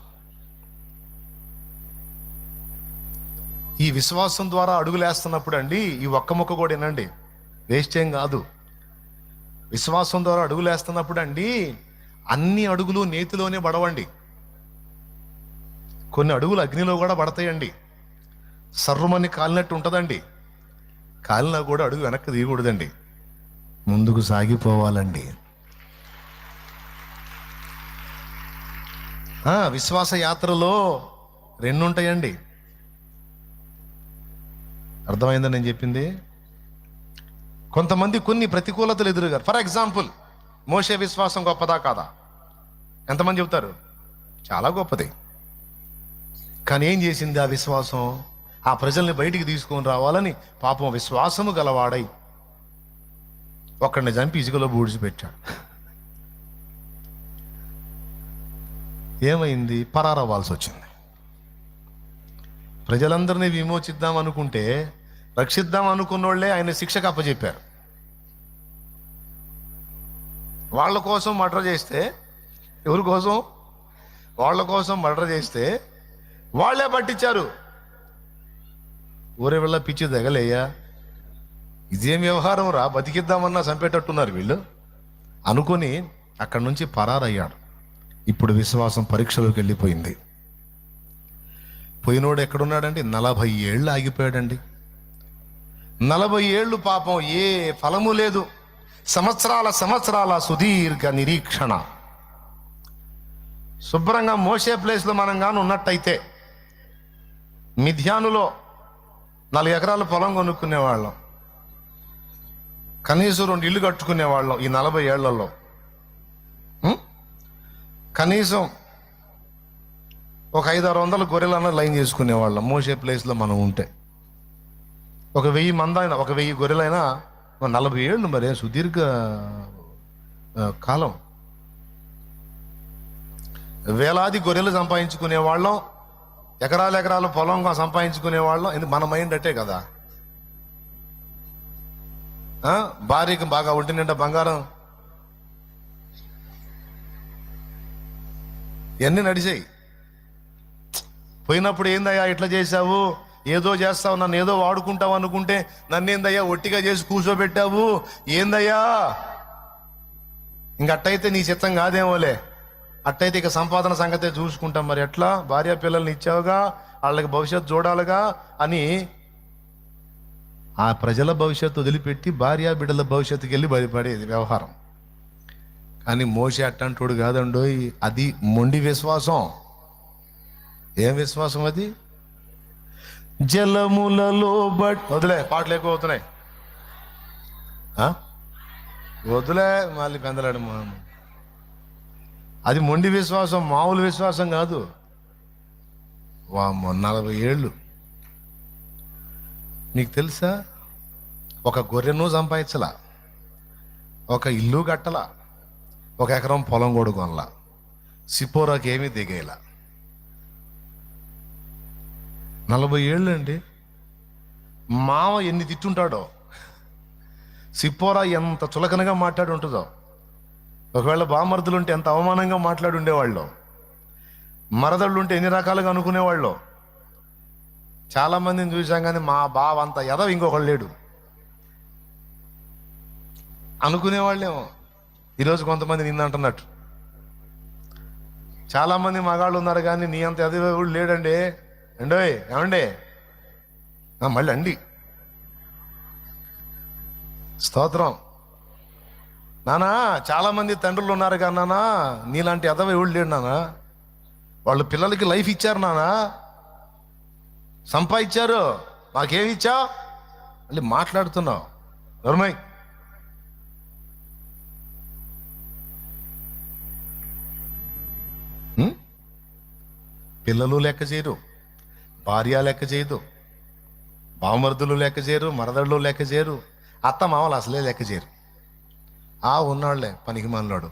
ఈ విశ్వాసం ద్వారా అడుగులేస్తున్నప్పుడు అండి, ఈ ఒక్క ముక్క కూడా వినండి, వేస్ట్ ఏం కాదు. విశ్వాసం ద్వారా అడుగులేస్తున్నప్పుడు అండి, అన్ని అడుగులు నేతిలోనే పడవండి. కొన్ని అడుగులు అగ్నిలో కూడా పడతాయండి. సర్రమని కాలినట్టు ఉంటుందండి. కాలినా కూడా అడుగు వెనక్కి దిగకూడదండి, ముందుకు సాగిపోవాలండి. విశ్వాస యాత్రలో రెండు ఉంటాయండి. అర్థమైందని నేను చెప్పింది? కొంతమంది కొన్ని ప్రతికూలతలు ఎదురుగారు. ఫర్ ఎగ్జాంపుల్, మోషే విశ్వాసం గొప్పదా కాదా? ఎంతమంది చెబుతారు? చాలా గొప్పది. కానీ ఏం చేసింది ఆ విశ్వాసం? ఆ ప్రజల్ని బయటికి తీసుకొని రావాలని పాపం విశ్వాసము గలవాడై ఒక్కడిని చంపి ఇసుకలో బూడిచిపెట్టాడు. ఏమైంది? పరారవ్వాల్సి వచ్చింది. ప్రజలందరినీ విమోచిద్దాం అనుకుంటే, రక్షిద్దాం అనుకున్నోళ్లే ఆయన శిక్షకు అప్పచెప్పారు. వాళ్ళ కోసం మర్డర్ చేస్తే, ఎవరి కోసం? వాళ్ళ కోసం మర్డర్ చేస్తే వాళ్ళే పట్టించారు. ఊరే వెళ్ళ పిచ్చి తగలేయ్యా, ఇదేం వ్యవహారం రా, బతికిద్దామన్నా చంపేటట్టున్నారు వీళ్ళు అనుకొని అక్కడి నుంచి పరారయ్యాడు. ఇప్పుడు విశ్వాసం పరీక్షలోకి వెళ్ళిపోయింది. పోయినోడు ఎక్కడున్నాడండి? 40 ఏళ్ళు ఆగిపోయాడండి. 40 ఏళ్ళు పాపం ఏ ఫలము లేదు. సంవత్సరాల సుదీర్ఘ నిరీక్షణ. శుభ్రంగా మోసే ప్లేస్లో మనం కానీ ఉన్నట్టయితే మిథ్యానులో 4 ఎకరాల పొలం కొనుక్కునేవాళ్ళం, కనీసం 2 ఇళ్ళు కట్టుకునేవాళ్ళం. ఈ 40 ఏళ్లలో కనీసం ఒక 500-600 గొర్రెలన్నా లైన్ చేసుకునేవాళ్ళం. మోసే ప్లేస్లో మనం ఉంటే ఒక 1000 మంది అయినా, ఒక 1000 గొర్రెలైనా 40 ఏళ్ళు, మరి సుదీర్ఘ కాలం. వేలాది గొర్రెలు సంపాదించుకునే వాళ్ళం, ఎకరాల పొలం సంపాదించుకునే వాళ్ళం. ఎందుకు? మన మైండ్ అట్టే కదా. భార్యకి బాగా ఒంటి నిండా బంగారం, ఇవన్నీ నడిచాయి. పోయినప్పుడు ఏందయ్యా ఇట్లా చేశావు, ఏదో చేస్తావు, నన్ను ఏదో వాడుకుంటావు అనుకుంటే నన్నేందయ్యా ఒట్టిగా చేసి కూర్చోబెట్టావు, ఏందయ్యా? ఇంకట్టయితే నీ చిత్తం కాదేమోలే, అట్టయితే ఇక సంపాదన సంగతే చూసుకుంటాం. మరి ఎట్లా? భార్య పిల్లల్ని ఇచ్చావుగా, వాళ్ళకి భవిష్యత్తు చూడాలిగా అని ఆ ప్రజల భవిష్యత్తు వదిలిపెట్టి భార్య బిడ్డల భవిష్యత్తుకి వెళ్ళి భయపడేది వ్యవహారం. కానీ మోషే అట్టంటోడు కాదండోయ్, అది మొండి విశ్వాసం. ఏం విశ్వాసం అది? జలములలో వదిలే, పాటలు ఎక్కువ అవుతున్నాయి, వదిలే మళ్ళీ పెందలాడు. అది మొండి విశ్వాసం, మామూలు విశ్వాసం కాదు. 40 ఏళ్ళు. నీకు తెలుసా, ఒక గొర్రెను సంపాదించలా, ఒక ఇల్లు కట్టలా, ఒక ఎకరం పొలం కూడా కొనలా, సిపోరాకి ఏమీ దిగేలా. 40 ఏళ్ళు అండి. మామ ఎన్ని తిట్టుంటాడో, సిపోరా ఎంత చులకనగా మాట్లాడి ఉంటుందో. ఒకవేళ బామర్దులు ఉంటే ఎంత అవమానంగా మాట్లాడి ఉండేవాళ్ళు, మరదళ్ళు ఉంటే ఎన్ని రకాలుగా అనుకునేవాళ్ళు. చాలా మందిని చూసాం, కానీ మా బావ అంత ఎదవ ఇంకొకళ్ళు లేడు అనుకునేవాళ్ళేమో. ఈరోజు కొంతమంది నిన్న అంటున్నట్టు చాలా మంది మగాళ్ళు ఉన్నారు, కానీ నీ అంత ఎదవ కూడా లేడండి. అండోయ్ ఏమండి, మళ్ళీ అండి స్తోత్రం. నానా చాలా మంది తండ్రులు ఉన్నారు కానీ నానా నీలాంటి ఎదవ ఎవడు లేడు నానా. వాళ్ళు పిల్లలకి లైఫ్ ఇచ్చారు నానా, సంపాదించారు, మాకేమి ఇచ్చా మళ్ళీ మాట్లాడుతున్నావు. నర్మయ్, పిల్లలు లెక్క చేయరు, భార్య లెక్క చేయదు, బామర్దులు లెక్క చేయరు, మరదళ్ళు లెక్క చేయరు, అత్త మామలు అసలే లెక్క చేయరు. ఉన్నాళ్లే పనికి మనలాడు.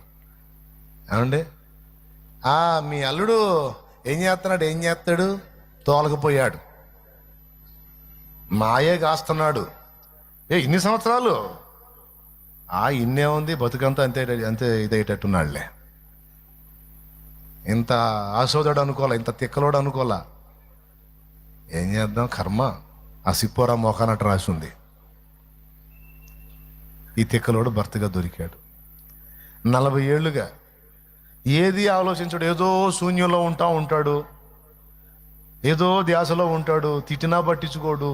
ఏమండి మీ అల్లుడు ఏం చేస్తాడు, తోలకపోయాడు, మాయే కాస్తున్నాడు. ఇన్ని సంవత్సరాలు ఇన్నే ఉంది, బతుకంతా అంతే ఇదయ్యేటట్టున్నాడులే. ఇంత ఆశోదడు అనుకోలే, ఇంత తిక్కలోడు అనుకోలా. ఏం చేద్దాం, కర్మ ఆ సిప్పోరా మోకానట్టు రాసి ఉంది. ఈ తిక్కలోడు భర్తగా దొరికాడు. 40 ఏళ్ళుగా ఏది ఆలోచించాడు, ఏదో శూన్యంలో ఉంటాడు, ఏదో ధ్యాసలో ఉంటాడు. తిట్టినా పట్టించుకోడు,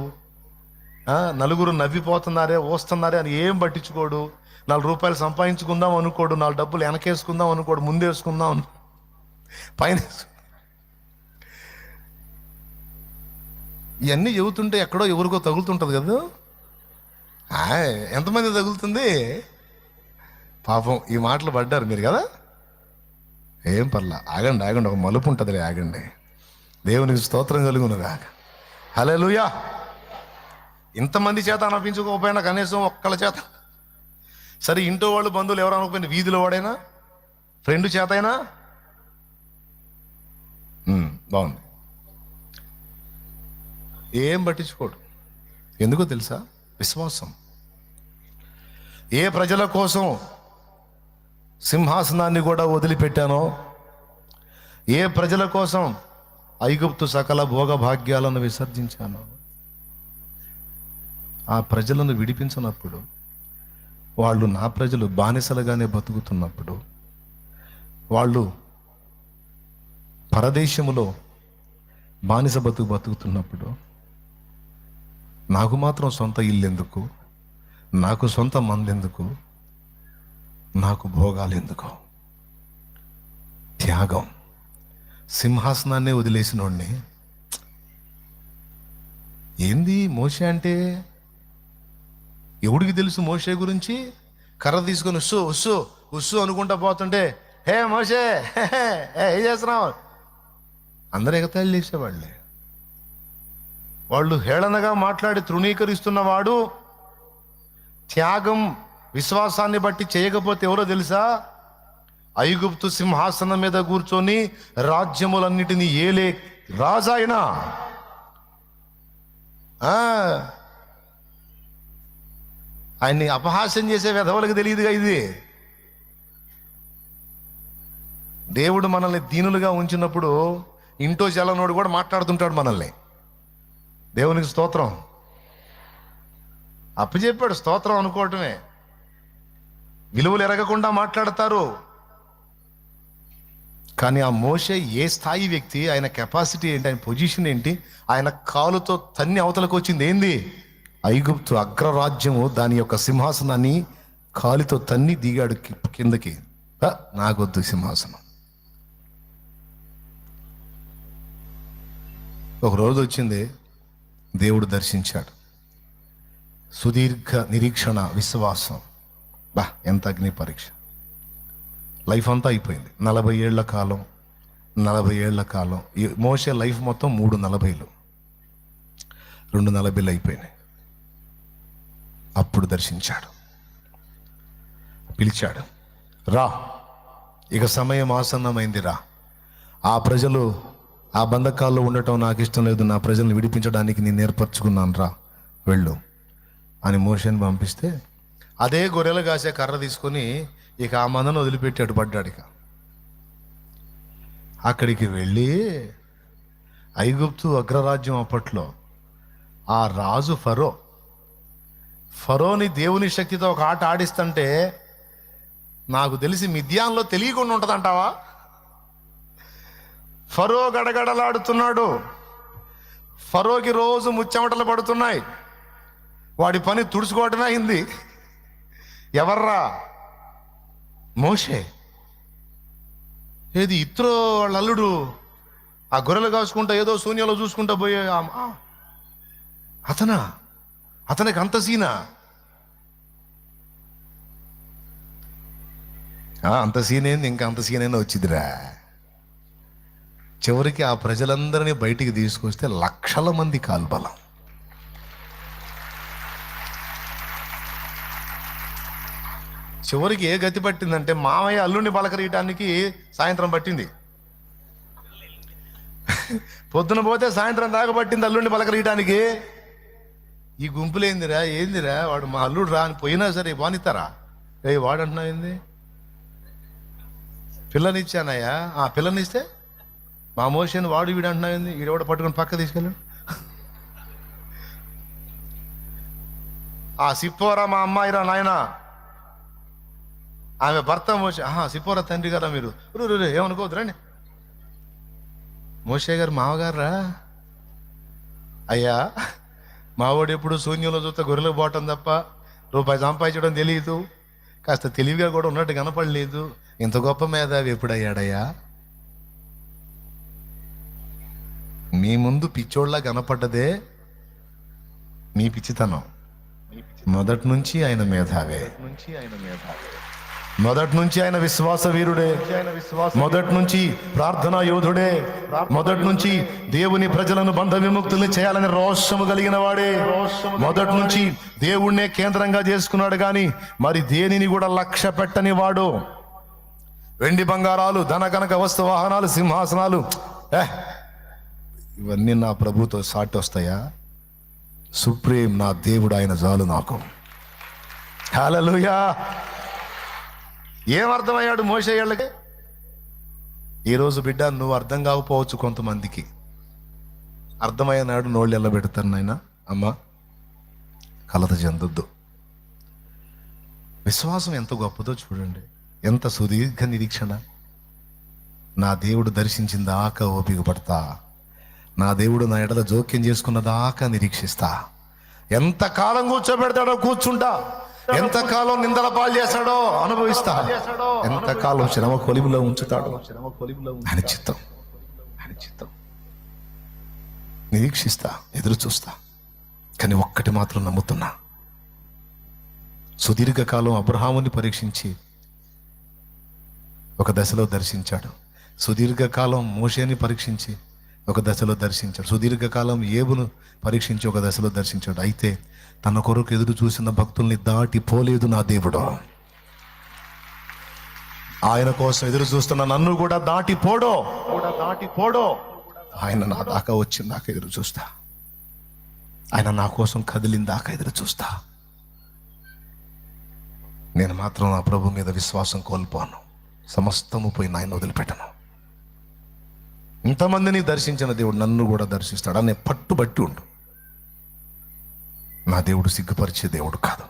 నలుగురు నవ్విపోతున్నారే వస్తున్నారే అని ఏం పట్టించుకోడు. 4 రూపాయలు సంపాదించుకుందాం అనుకోడు, 4 డబ్బులు వెనకేసుకుందాం అనుకోడు, ముందేసుకుందాం పైన. ఇవన్నీ చెబుతుంటే ఎక్కడో ఎవరికో తగులుతుంటుంది కదా. ఎంతమంది తగులుతుంది పాపం. ఈ మాటలు పడ్డారు మీరు కదా. ఏం పర్లా, ఆగండి, ఒక మలుపు ఉంటుందిలే, ఆగండి. దేవునికి స్తోత్రం కలుగునుగా. హల్లెలూయా. ఇంతమంది చేత అనిపించుకోకపోయినా కనీసం ఒక్కళ్ళ చేత, సరే ఇంట్లో వాళ్ళు బంధువులు ఎవరు అనకపోయినా, వీధిలో వాడైనా, ఫ్రెండ్ చేత అయినా బాగుంది. ఏం పట్టించుకోడు. ఎందుకో తెలుసా? విశ్వాసం. ఏ ప్రజల కోసం సింహాసనాన్ని కూడా వదిలిపెట్టానో, ఏ ప్రజల కోసం ఐగుప్తు సకల భోగభాగ్యాలను విసర్జించానో, ఆ ప్రజలను విడిపించినప్పుడు, వాళ్ళు నా ప్రజలు బానిసలుగానే బతుకుతున్నప్పుడు, వాళ్ళు పరదేశములో బానిస బతుకుతున్నప్పుడు, నాకు మాత్రం సొంత ఇల్లు ఎందుకు, నాకు సొంత మందెందుకు, నాకు భోగాలు ఎందుకు? త్యాగం. సింహాసనాన్నే వదిలేసినోడిని. ఏంది మోషే అంటే? ఎవడికి తెలుసు మోషే గురించి? కర్ర తీసుకొని ఉస్సు అనుకుంటా పోతుంటే, హే మోషే ఏం చేస్తున్నావు, అందరు ఎగతాళి చేసేవాళ్ళే. వాళ్ళు హేళనగా మాట్లాడి తృణీకరిస్తున్నవాడు త్యాగం విశ్వాసాన్ని బట్టి చేయకపోతే ఎవరో తెలుసా? ఐగుప్తు సింహాసనం మీద కూర్చొని రాజ్యములన్నిటినీ ఏలే రాజాయన. ఆయన్ని అపహాస్యం చేసే వెధవలకు తెలియదుగా ఇది. దేవుడు మనల్ని దీనులుగా ఉంచినప్పుడు ఇంటో చల్లనోడు కూడా మాట్లాడుతుంటాడు మనల్ని. దేవునికి స్తోత్రం. అప్పచెప్పాడు, స్తోత్రం అనుకోవటమే. విలువలు ఎరగకుండా మాట్లాడతారు. కానీ ఆ మోషే ఏ స్థాయి వ్యక్తి, ఆయన కెపాసిటీ ఏంటి, ఆయన పొజిషన్ ఏంటి? ఆయన కాలుతో తన్ని అవతలకు వచ్చింది ఏంది? ఐగుప్తు అగ్రరాజ్యము దాని యొక్క సింహాసనాన్ని కాలితో తన్ని దిగాడు కిందకి. నాకొద్దు సింహాసనం. ఒక రోజు వచ్చింది, దేవుడు దర్శించాడు. సుదీర్ఘ నిరీక్షణ, విశ్వాసం. ఎంత అగ్ని పరీక్ష. లైఫ్ అంతా అయిపోయింది. 40 ఏళ్ల కాలం. ఈ మోషే లైఫ్ మొత్తం 3 40లు, 2 40లు అయిపోయినాయి. అప్పుడు దర్శించాడు, పిలిచాడు, రా, ఇక సమయం ఆసన్నమైంది, రా. ఆ ప్రజలు ఆ బంధకాల్లో ఉండటం నాకు ఇష్టం లేదు, నా ప్రజల్ని విడిపించడానికి నేను ఏర్పరచుకున్నాను, రా వెళ్ళు అని మోషేని పంపిస్తే, అదే గొర్రెలు కాసే కర్ర తీసుకొని ఇక ఆ మందను వదిలిపెట్టి అటు పడ్డాడు. ఇక అక్కడికి వెళ్ళి ఐగుప్తు అగ్రరాజ్యం అప్పట్లో ఆ రాజు ఫరోని దేవుని శక్తితో ఒక ఆట ఆడిస్తుంటే, నాకు తెలిసి మిద్యాన్లో తెలియకుండా ఉంటుందంటావా? ఫరో గడగడలాడుతున్నాడు. ఫరోకి రోజు ముచ్చెమటలు పడుతున్నాయి. వాడి పని తుడుచుకోవటమే అయింది. ఎవర్రా? మోషే. ఏది ఇత్రో వాళ్ళ అల్లుడు ఆ గొర్రెలు కాసుకుంటా ఏదో శూన్యంలో చూసుకుంటా పోయే అతనికి అంత సీనా? అంత సీన్ ఏంది, ఇంకా అంత సీన్ అయినా వచ్చిందిరా. చివరికి ఆ ప్రజలందరినీ బయటికి తీసుకొస్తే లక్షల మంది కాల్బలం. చివరికి ఏ గతి పట్టిందంటే మామయ్య అల్లుడిని పలకరీయటానికి సాయంత్రం పట్టింది. పొద్దున పోతే సాయంత్రం దాకా పట్టింది అల్లుడిని పలకరీయటానికి. ఈ గుంపులేందిరా, ఏందిరా, వాడు మా అల్లుడు రా అని పోయినా సరే బానిస్తారా? వాడు అంటున్నావు ఏంది? పిల్లనిచ్చానయ్యా. ఆ పిల్లనిస్తే మా మోషన్ వాడు వీడు అంటున్నావు ఏంది? వీడెవడ పట్టుకొని పక్క తీసుకెళ్ళాడు. ఆ సిప్పోరా మా అమ్మాయిరా నాయన, ఆమె భర్త మోసే. సిప్పోరా తండ్రి గారా మీరు, ఏమనుకోవద్దు రండి. మోషే గారు మామగారా? అయ్యా, మావాడు ఎప్పుడు శూన్యంలో చూస్తే గొర్రెలకు పోవటం తప్ప రూపాయి సంపాదించడం తెలియదు, కాస్త తెలివిగా కూడా ఉన్నట్టు కనపడలేదు. ఇంత గొప్ప మేధావి ఎప్పుడయ్యాడయ్యా? మీ ముందు పిచ్చోళ్ళ కనపడ్డదే మీ పిచ్చితనం. మొదటి నుంచి ఆయన మేధావే, మొదటి నుంచి ఆయన విశ్వాస వీరుడే, మొదటి నుంచి ప్రార్థనా యోధుడే, మొదటి నుంచి దేవుని ప్రజలను బంధ విముక్తుల్ని చేయాలని రోషము కలిగిన వాడే, మొదటి నుంచి దేవుణ్ణే కేంద్రంగా చేసుకున్నాడు. కానీ మరి దేనిని కూడా లక్ష్య పెట్టని వాడు. వెండి బంగారాలు, ధన కనక వస్తు వాహనాలు, సింహాసనాలు, ఇవన్నీ నా ప్రభుతో సాటి వస్తాయా? సుప్రీం నా దేవుడు ఆయన చాలు నాకు. హల్లెలూయా. ఏమర్థమయ్యాడు మోషే వాళ్ళకి? ఈరోజు బిడ్డ నువ్వు అర్థం కాకపోవచ్చు కొంతమందికి. అర్థమయ్యనాడు నోళ్ళు ఎల్లబెడతారు. నాయన అమ్మ కలత చెందొద్దు. విశ్వాసం ఎంత గొప్పదో చూడండి, ఎంత సుదీర్ఘ నిరీక్షణ. నా దేవుడు దర్శించిన దాకా ఓపిక పడతా, నా దేవుడు నా ఎడల జోక్యం చేసుకున్న దాకా నిరీక్షిస్తా. ఎంతకాలం కూర్చోబెడతాడో కూర్చుంటా, ఎంతకాలం నిందల పాలు చేస్తాడో అనుభవిస్తా, ఎంతకాలం శ్రమ కొలిమిలో ఉంచుతాడో ఆయన చిత్తం. నిరీక్షిస్తా, ఎదురు చూస్తా. కానీ ఒక్కటి మాత్రం నమ్ముతున్నా, సుదీర్ఘకాలం అబ్రహాముని పరీక్షించి ఒక దశలో దర్శించాడు. సుదీర్ఘకాలం మోషేని పరీక్షించి ఒక దశలో దర్శించాడు. సుదీర్ఘకాలం ఏబును పరీక్షించి ఒక దశలో దర్శించాడు. అయితే తన కొరకు ఎదురు చూసిన భక్తుల్ని దాటిపోలేదు నా దేవుడు. ఆయన కోసం ఎదురు చూస్తున్న నన్ను కూడా దాటిపోడో. ఆయన నా దాకా వచ్చిన దాకా ఎదురు చూస్తా, ఆయన నా కోసం కదిలిన దాకా ఎదురు చూస్తా. నేను మాత్రం నా ప్రభు మీద విశ్వాసం కోల్పోను, సమస్తము పోయి ఆయన వదిలిపెట్టను. ఇంతమందిని దర్శించిన దేవుడు నన్ను కూడా దర్శిస్తాడు అనే పట్టుబట్టి ఉండు. నా దేవుడు సిగ్గుపరిచే దేవుడు కాదు,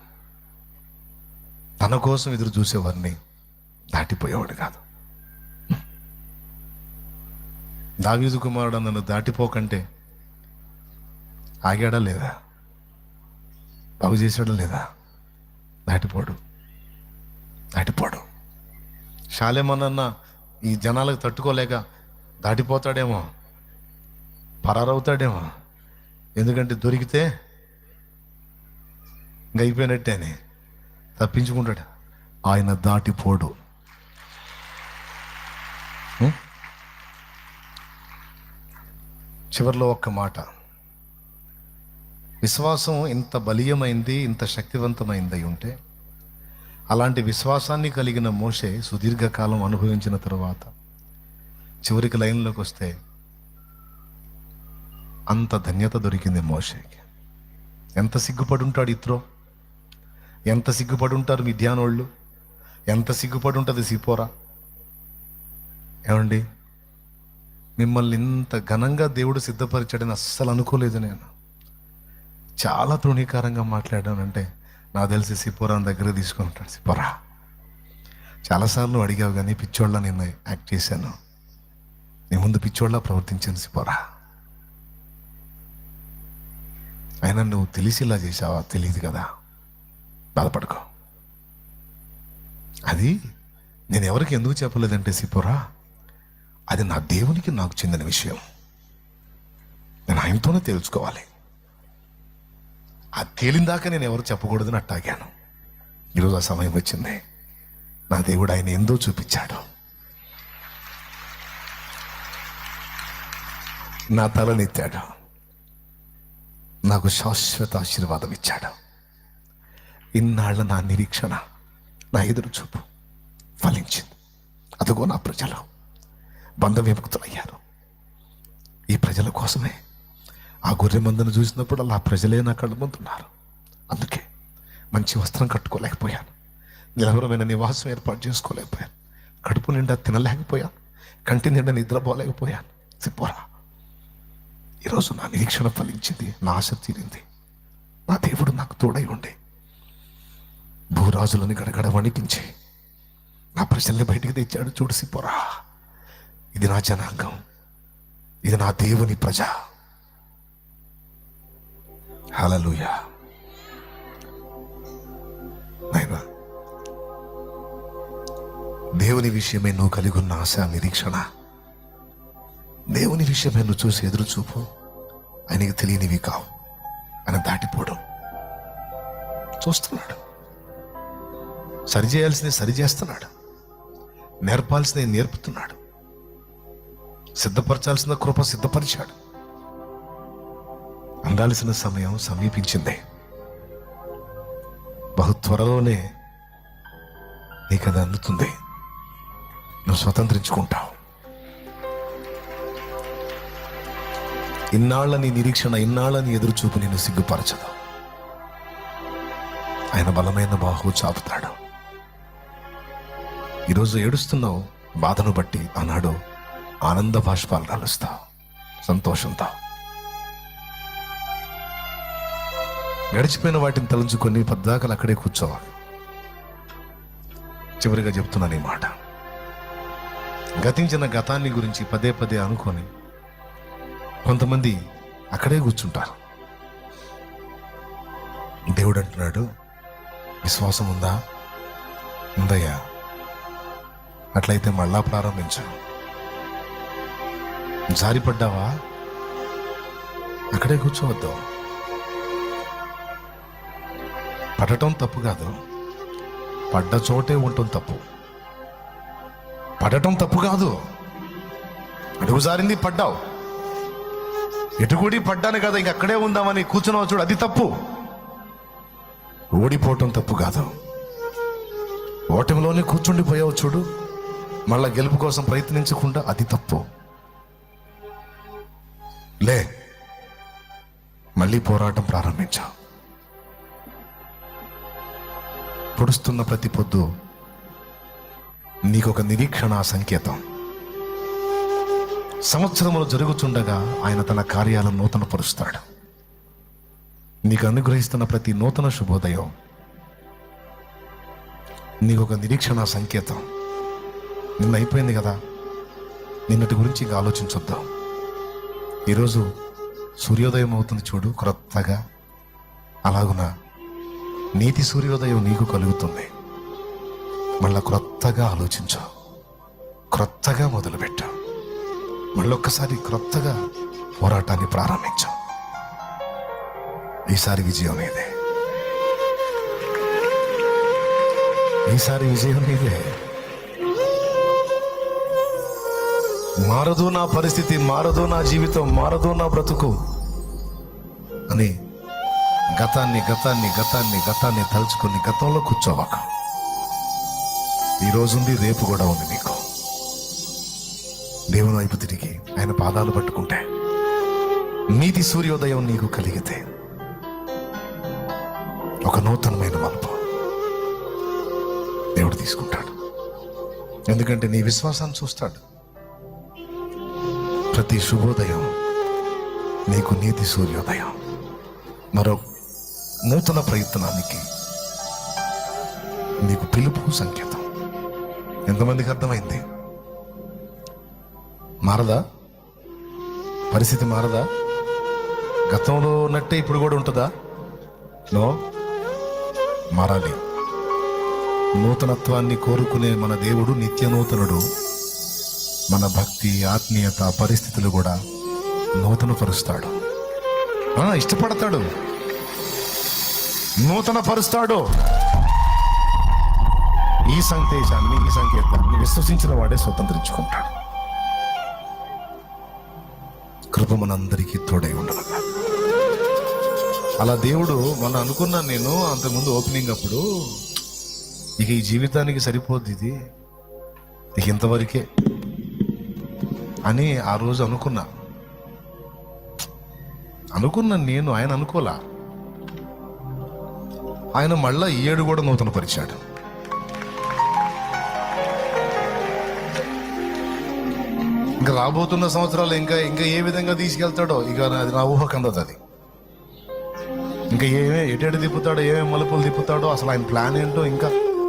తన కోసం ఎదురు చూసేవారిని దాటిపోయేవాడు కాదు. దావీదు కుమారుడు నన్ను దాటిపోకంటే ఆగాడా లేదా? బాగు చేశాడా లేదా? దాటిపోడు. శాలేమన్న ఈ జనాలకు తట్టుకోలేక దాటిపోతాడేమో, పరారవుతాడేమో. ఎందుకంటే దొరికితే ఇంక అయిపోయినట్టే అని తప్పించుకుంటాడు. ఆయన దాటిపోడు. చివరిలో ఒక్క మాట, విశ్వాసం ఇంత బలీయమైంది, ఇంత శక్తివంతమైంది అయి ఉంటే, అలాంటి విశ్వాసాన్ని కలిగిన మోషే సుదీర్ఘకాలం అనుభవించిన తర్వాత చివరికి లైన్లోకి వస్తే అంత ధన్యత దొరికింది మోషేకి. ఎంత సిగ్గుపడి ఉంటాడు ఇత్రో, ఎంత సిగ్గుపడి ఉంటారు మిద్యానోళ్ళు, ఎంత సిగ్గుపడి ఉంటుంది సిపోరా. ఏమండి, మిమ్మల్ని ఇంత ఘనంగా దేవుడు సిద్ధపరిచాడని అస్సలు అనుకోలేదు నేను. చాలా తృణీకారంగా మాట్లాడానంటే నాకు తెలిసి సిపోరాని దగ్గర తీసుకుంటాడు. సిపోరా, చాలాసార్లు అడిగావు కానీ పిచ్చోళ్ళ నేను యాక్ట్ చేశాను, నీ ముందు పిచ్చోళ్ళ ప్రవర్తించాను సిపోరా. అయినా నువ్వు తెలిసి ఇలా చేసావా? తెలియదు కదా, బాధపడుకో. అది నేను ఎవరికి ఎందుకు చెప్పలేదంటే సిపోరా, అది నా దేవునికి నాకు చెందిన విషయం, నేను ఆయనతోనే తెలుసుకోవాలి. అది తేలిందాకా నేను ఎవరు చెప్పకూడదని అట్టాగాను. ఈరోజు ఆ సమయం వచ్చింది. నా దేవుడు ఆయన ఎందో చూపించాడు, నా తలనెత్తాడు, నాకు శాశ్వత ఆశీర్వాదం ఇచ్చాడు. ఇన్నాళ్ళ నా నిరీక్షణ నా ఎదురు చూపు ఫలించింది. అదిగో నా ప్రజలు బంధ విముక్తులయ్యారు. ఈ ప్రజల కోసమే ఆ గొర్రె మందను చూసినప్పుడు అలా ప్రజలే నా కళ్ళ ముందున్నారు. అందుకే మంచి వస్త్రం కట్టుకోలేకపోయాను, నిలవరమైన నివాసం ఏర్పాటు చేసుకోలేకపోయాను, కడుపు నిండా తినలేకపోయాను, కంటి నిండా నిద్రపోలేకపోయాను. సిపోరా, ఈరోజు నా నిరీక్షణ ఫలించింది, నా ఆశ తీరింది. నా దేవుడు నాకు తోడై ఉండి భూరాజులని గడగడ వణికించి నా ప్రజల్ని బయటికి తెచ్చాడు. చూడు సిపోరా, ఇది నా జనాంగం, ఇది నా దేవుని ప్రజ. హల్లెలూయా. నాయనా, దేవుని విషయమే నువ్వు కలిగి ఉన్న ఆశ, నిరీక్షణ, దేవుని విషయమే నువ్వు చూసి ఎదురు చూపు ఆయనకి తెలియనివి కావు. ఆయన దాటిపోవడం చూస్తున్నాడు, సరిచేయాల్సింది సరిచేస్తున్నాడు, నేర్పాల్సింది నేర్పుతున్నాడు, సిద్ధపరచాల్సిన కృప సిద్ధపరిచాడు. అందాల్సిన సమయం సమీపించింది. బహు త్వరలోనే నీకు అది అందుతుంది. నువ్వు స్వతంత్రించుకుంటావు. ఇన్నాళ్ళ నీ నిరీక్షణ, ఇన్నాళ్ళ నీ ఎదురుచూపు నేను సిగ్గుపరచదు. ఆయన బలమైన బాహు చాపుతాడు. ఈరోజు ఏడుస్తున్నావు బాధను బట్టి, ఆనాడు ఆనంద బాష్పాలు రాలుస్తావు సంతోషంతో. గడిచిపోయిన వాటిని తలంచుకొని పద్దాకలు అక్కడే కూర్చోవాలి. చివరిగా చెప్తున్నాను ఈ మాట, గతించిన గతాన్ని గురించి పదే పదే అనుకొని కొంతమంది అక్కడే కూర్చుంటారు. దేవుడు అంటున్నాడు, విశ్వాసం ఉందా? ఉందయ్యా, అట్లయితే మళ్ళా ప్రారంభించు. జారిపడ్డావా? అక్కడే కూర్చోవద్దు. పడటం తప్పు కాదు, పడ్డ చోటే ఉండటం తప్పు. పడటం తప్పు కాదు, అడుగు జారింది పడ్డావు, ఎటుకూడి పడ్డాను కదా ఇంక అక్కడే ఉందామని కూర్చున్నావు చూడు, అది తప్పు. ఓడిపోవటం తప్పు కాదు, ఓటమిలోనే కూర్చుండిపోయావు చూడు, మళ్ళా గెలుపు కోసం ప్రయత్నించకుండా, అది తప్పు. లే, మళ్ళీ పోరాటం ప్రారంభించావు. పొడుస్తున్న ప్రతి పొద్దు నీకొక నిరీక్షణ సంకేతం. సంవత్సరములు జరుగుతుండగా ఆయన తన కార్యాలను నూతనపరుస్తాడు. నీకు అనుగ్రహిస్తున్న ప్రతి నూతన శుభోదయం నీకొక నిరీక్షణ సంకేతం. నిన్న అయిపోయింది కదా, నిన్నటి గురించి ఇంకా ఆలోచించొద్దాం. ఈరోజు సూర్యోదయం అవుతుంది చూడు, క్రొత్తగా. అలాగున నీతి సూర్యోదయం నీకు కలుగుతుంది. మళ్ళా క్రొత్తగా ఆలోచించు, క్రొత్తగా మొదలుపెట్టు, మళ్ళొక్కసారి క్రొత్తగా పోరాటాన్ని ప్రారంభించు. ఈసారి విజయం నీదే, ఈసారి విజయం నీదే. మారదు నా పరిస్థితి, మారదు నా జీవితం, మారదు నా బ్రతుకు అని గతాన్ని గతాన్ని గతాన్ని గతాన్ని తలుచుకొని గతంలో కూర్చోవాక. ఈరోజుంది, రేపు కూడా ఉంది నీకు. దేవుని వైపు తిరిగి ఆయన పాదాలు పట్టుకుంటే, నీతి సూర్యోదయం నీకు కలిగితే ఒక నూతనమైన మలుపు దేవుడు తీసుకుంటాడు. ఎందుకంటే నీ విశ్వాసాన్ని చూస్తాడు. ప్రతి శుభోదయం నీకు నీతి సూర్యోదయం, మరో నూతన ప్రయత్నానికి నీకు పిలుపు సంకేతం. ఎంతమందికి అర్థమైంది? మారదా? పరిస్థితి మారదా? గతంలో ఉన్నట్టే ఇప్పుడు కూడా ఉంటుందా? నో, మారాలి. నూతనత్వాన్ని కోరుకునే మన దేవుడు నిత్య నూతనుడు. మన భక్తి, ఆత్మీయత, పరిస్థితులు కూడా నూతన పరుస్తాడు, ఇష్టపడతాడు, నూతన పరుస్తాడు. ఈ సందేశాన్ని, ఈ సంకేతాన్ని విశ్వసించిన వాడే స్వతంత్రించుకుంటాడు. కృప మనందరికీ తోడై ఉండగా. అలా దేవుడు మొన్న అనుకున్నాను నేను అంతకుముందు ఓపెనింగ్ అప్పుడు, ఇక ఈ జీవితానికి సరిపోద్ది ఇది, ఇక ఇంతవరకే అని ఆ రోజు అనుకున్నా నేను. ఆయన అనుకోలా. ఆయన మళ్ళా ఈ ఏడు కూడా నూతన పరిచాడు. ఇంకా రాబోతున్న సంవత్సరాలు ఇంకా ఏ విధంగా తీసుకెళ్తాడో ఇక అది నా ఊహకు అందదు. అది ఇంకా ఎటెటు తిప్పుతాడో, ఏమేమి మలుపులు తిప్పుతాడో, అసలు ఆయన ప్లాన్ ఏంటో, ఇంకా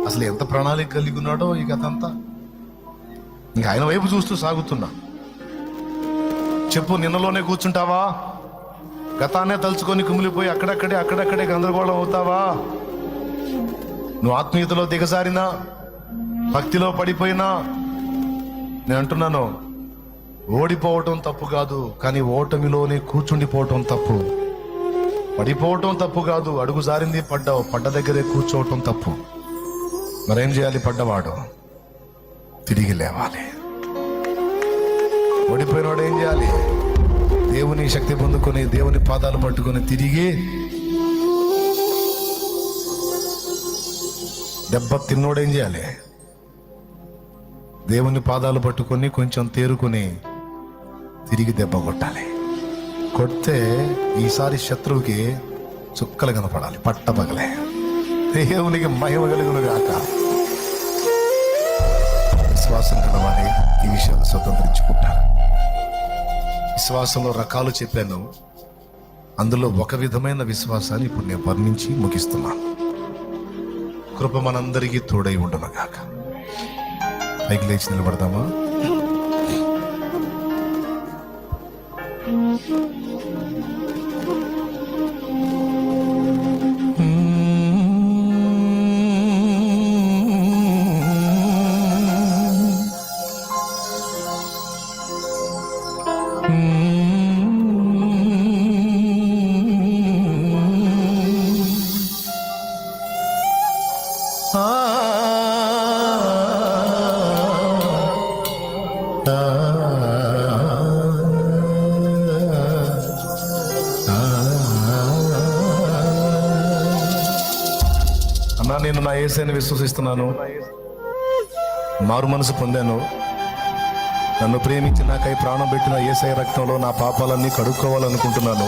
అసలు ఎంత ప్రణాళిక కలిగి ఉన్నాడో, ఇక అదంతా ఇంకా ఆయన వైపు చూస్తూ సాగుతున్నా. చెప్పు, నిన్నలోనే కూర్చుంటావా? గతాన్నే తలుచుకొని కుమిలిపోయి అక్కడక్కడే గందరగోళం అవుతావా? నువ్వు ఆత్మీయతలో దిగజారినా, భక్తిలో పడిపోయినా, నేను అంటున్నాను, ఓడిపోవటం తప్పు కాదు, కానీ ఓటమిలోనే కూర్చుండిపోవటం తప్పు. పడిపోవటం తప్పు కాదు, అడుగు జారింది పడ్డావు, పడ్డ దగ్గరే కూర్చోవటం తప్పు. మరేం చేయాలి? పడ్డవాడు తిరిగి లేవాలి. ఓడిపోయినవాడు ఏం చేయాలి? దేవుని శక్తి పొందుకొని, దేవుని పాదాలు పట్టుకొని తిరిగి, దెబ్బ తిన్నోడేం చేయాలి? దేవుని పాదాలు పట్టుకొని కొంచెం తేరుకొని తిరిగి దెబ్బ కొట్టాలి. కొడితే ఈసారి శత్రువుకి చుక్కలు కనపడాలి, పట్టపగలే. దేవునికి మహిమ కలుగును గాక. విశ్వాసం కలవాలి, ఈ విషయాలు స్వతంత్రించుకుంటారు. విశ్వాసంలో రకాలు చెప్పాను, అందులో ఒక విధమైన విశ్వాసాన్ని ఇప్పుడు నేను వర్ణించి ముగిస్తున్నాను. కృప మనందరికీ తోడై ఉండును గాక. పైకి లేచి నిలబడదామా? అన్నా, నేను నా యేసయ్యని విశ్వసిస్తున్నాను, మారు మనసు పొందాను. నన్ను ప్రేమించి నాకై ప్రాణం పెట్టిన యేసయ్య రక్తంలో నా పాపాలన్నీ కడుక్కోవాలనుకుంటున్నాను.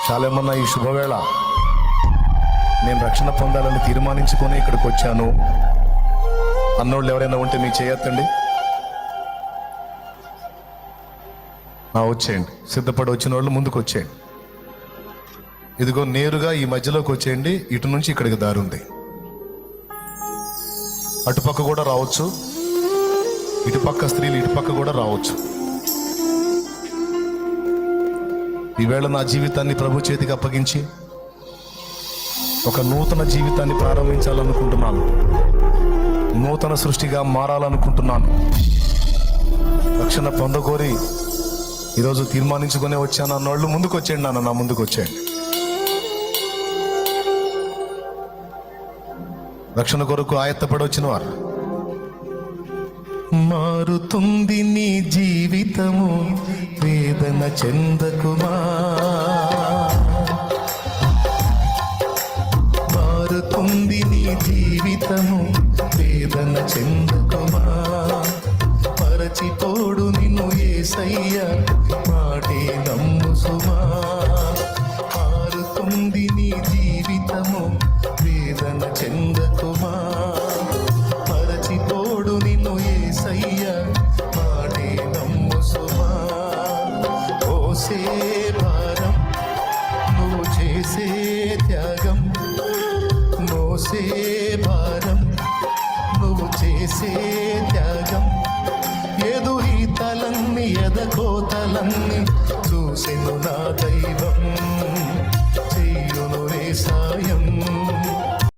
చాలేమన్నా, ఈ శుభవేళ నేను రక్షణ పొందాలని తీర్మానించుకొని ఇక్కడికి వచ్చాను. అన్నోళ్ళు ఎవరైనా ఉంటే మీ చేయొద్దండి. వచ్చేయండి, సిద్ధపడి వచ్చిన వాళ్ళు ముందుకు వచ్చేయండి. ఇదిగో నేరుగా ఈ మధ్యలోకి వచ్చేయండి. ఇటు నుంచి ఇక్కడికి దారి ఉంది, అటుపక్క కూడా రావచ్చు, ఇటుపక్క స్త్రీలు ఇటుపక్క కూడా రావచ్చు. ఈవేళ నా జీవితాన్ని ప్రభు చేతికి అప్పగించి ఒక నూతన జీవితాన్ని ప్రారంభించాలనుకుంటున్నాను. నూతన సృష్టిగా మారాలనుకుంటున్నాను. రక్షణ పొందకోరి ఈరోజు తీర్మానించుకునే వచ్చాను అన్నోళ్ళు ముందుకు వచ్చేయండి. నా ముందుకు వచ్చేయండి. రక్షణ కొరకు ఆయత్తపడి వచ్చిన వారు. మారుతుంది నీ జీవితము, వేదన చెందకుమా. మారుతుంది నీ జీవితము, వేదన చెందకుమా. మరచిపోడు నిన్ను యేసయ్య మాటే నమ్ము సుమా. మారుతుంది నీ జీవితము, వేదన చెందకుమా. మరచిపోడు నిన్ను యేసయ్య మాటే నమ్ము సుమా. మోసే భారం నువ్వు చేసే త్యాగం, మోసే భారం నువ్వు చేసే త్యాగం. ఎదురీతలన్నీ ఎదకోతలన్నీ చూసెను నా దైవం, చెయ్యును రే సాయం.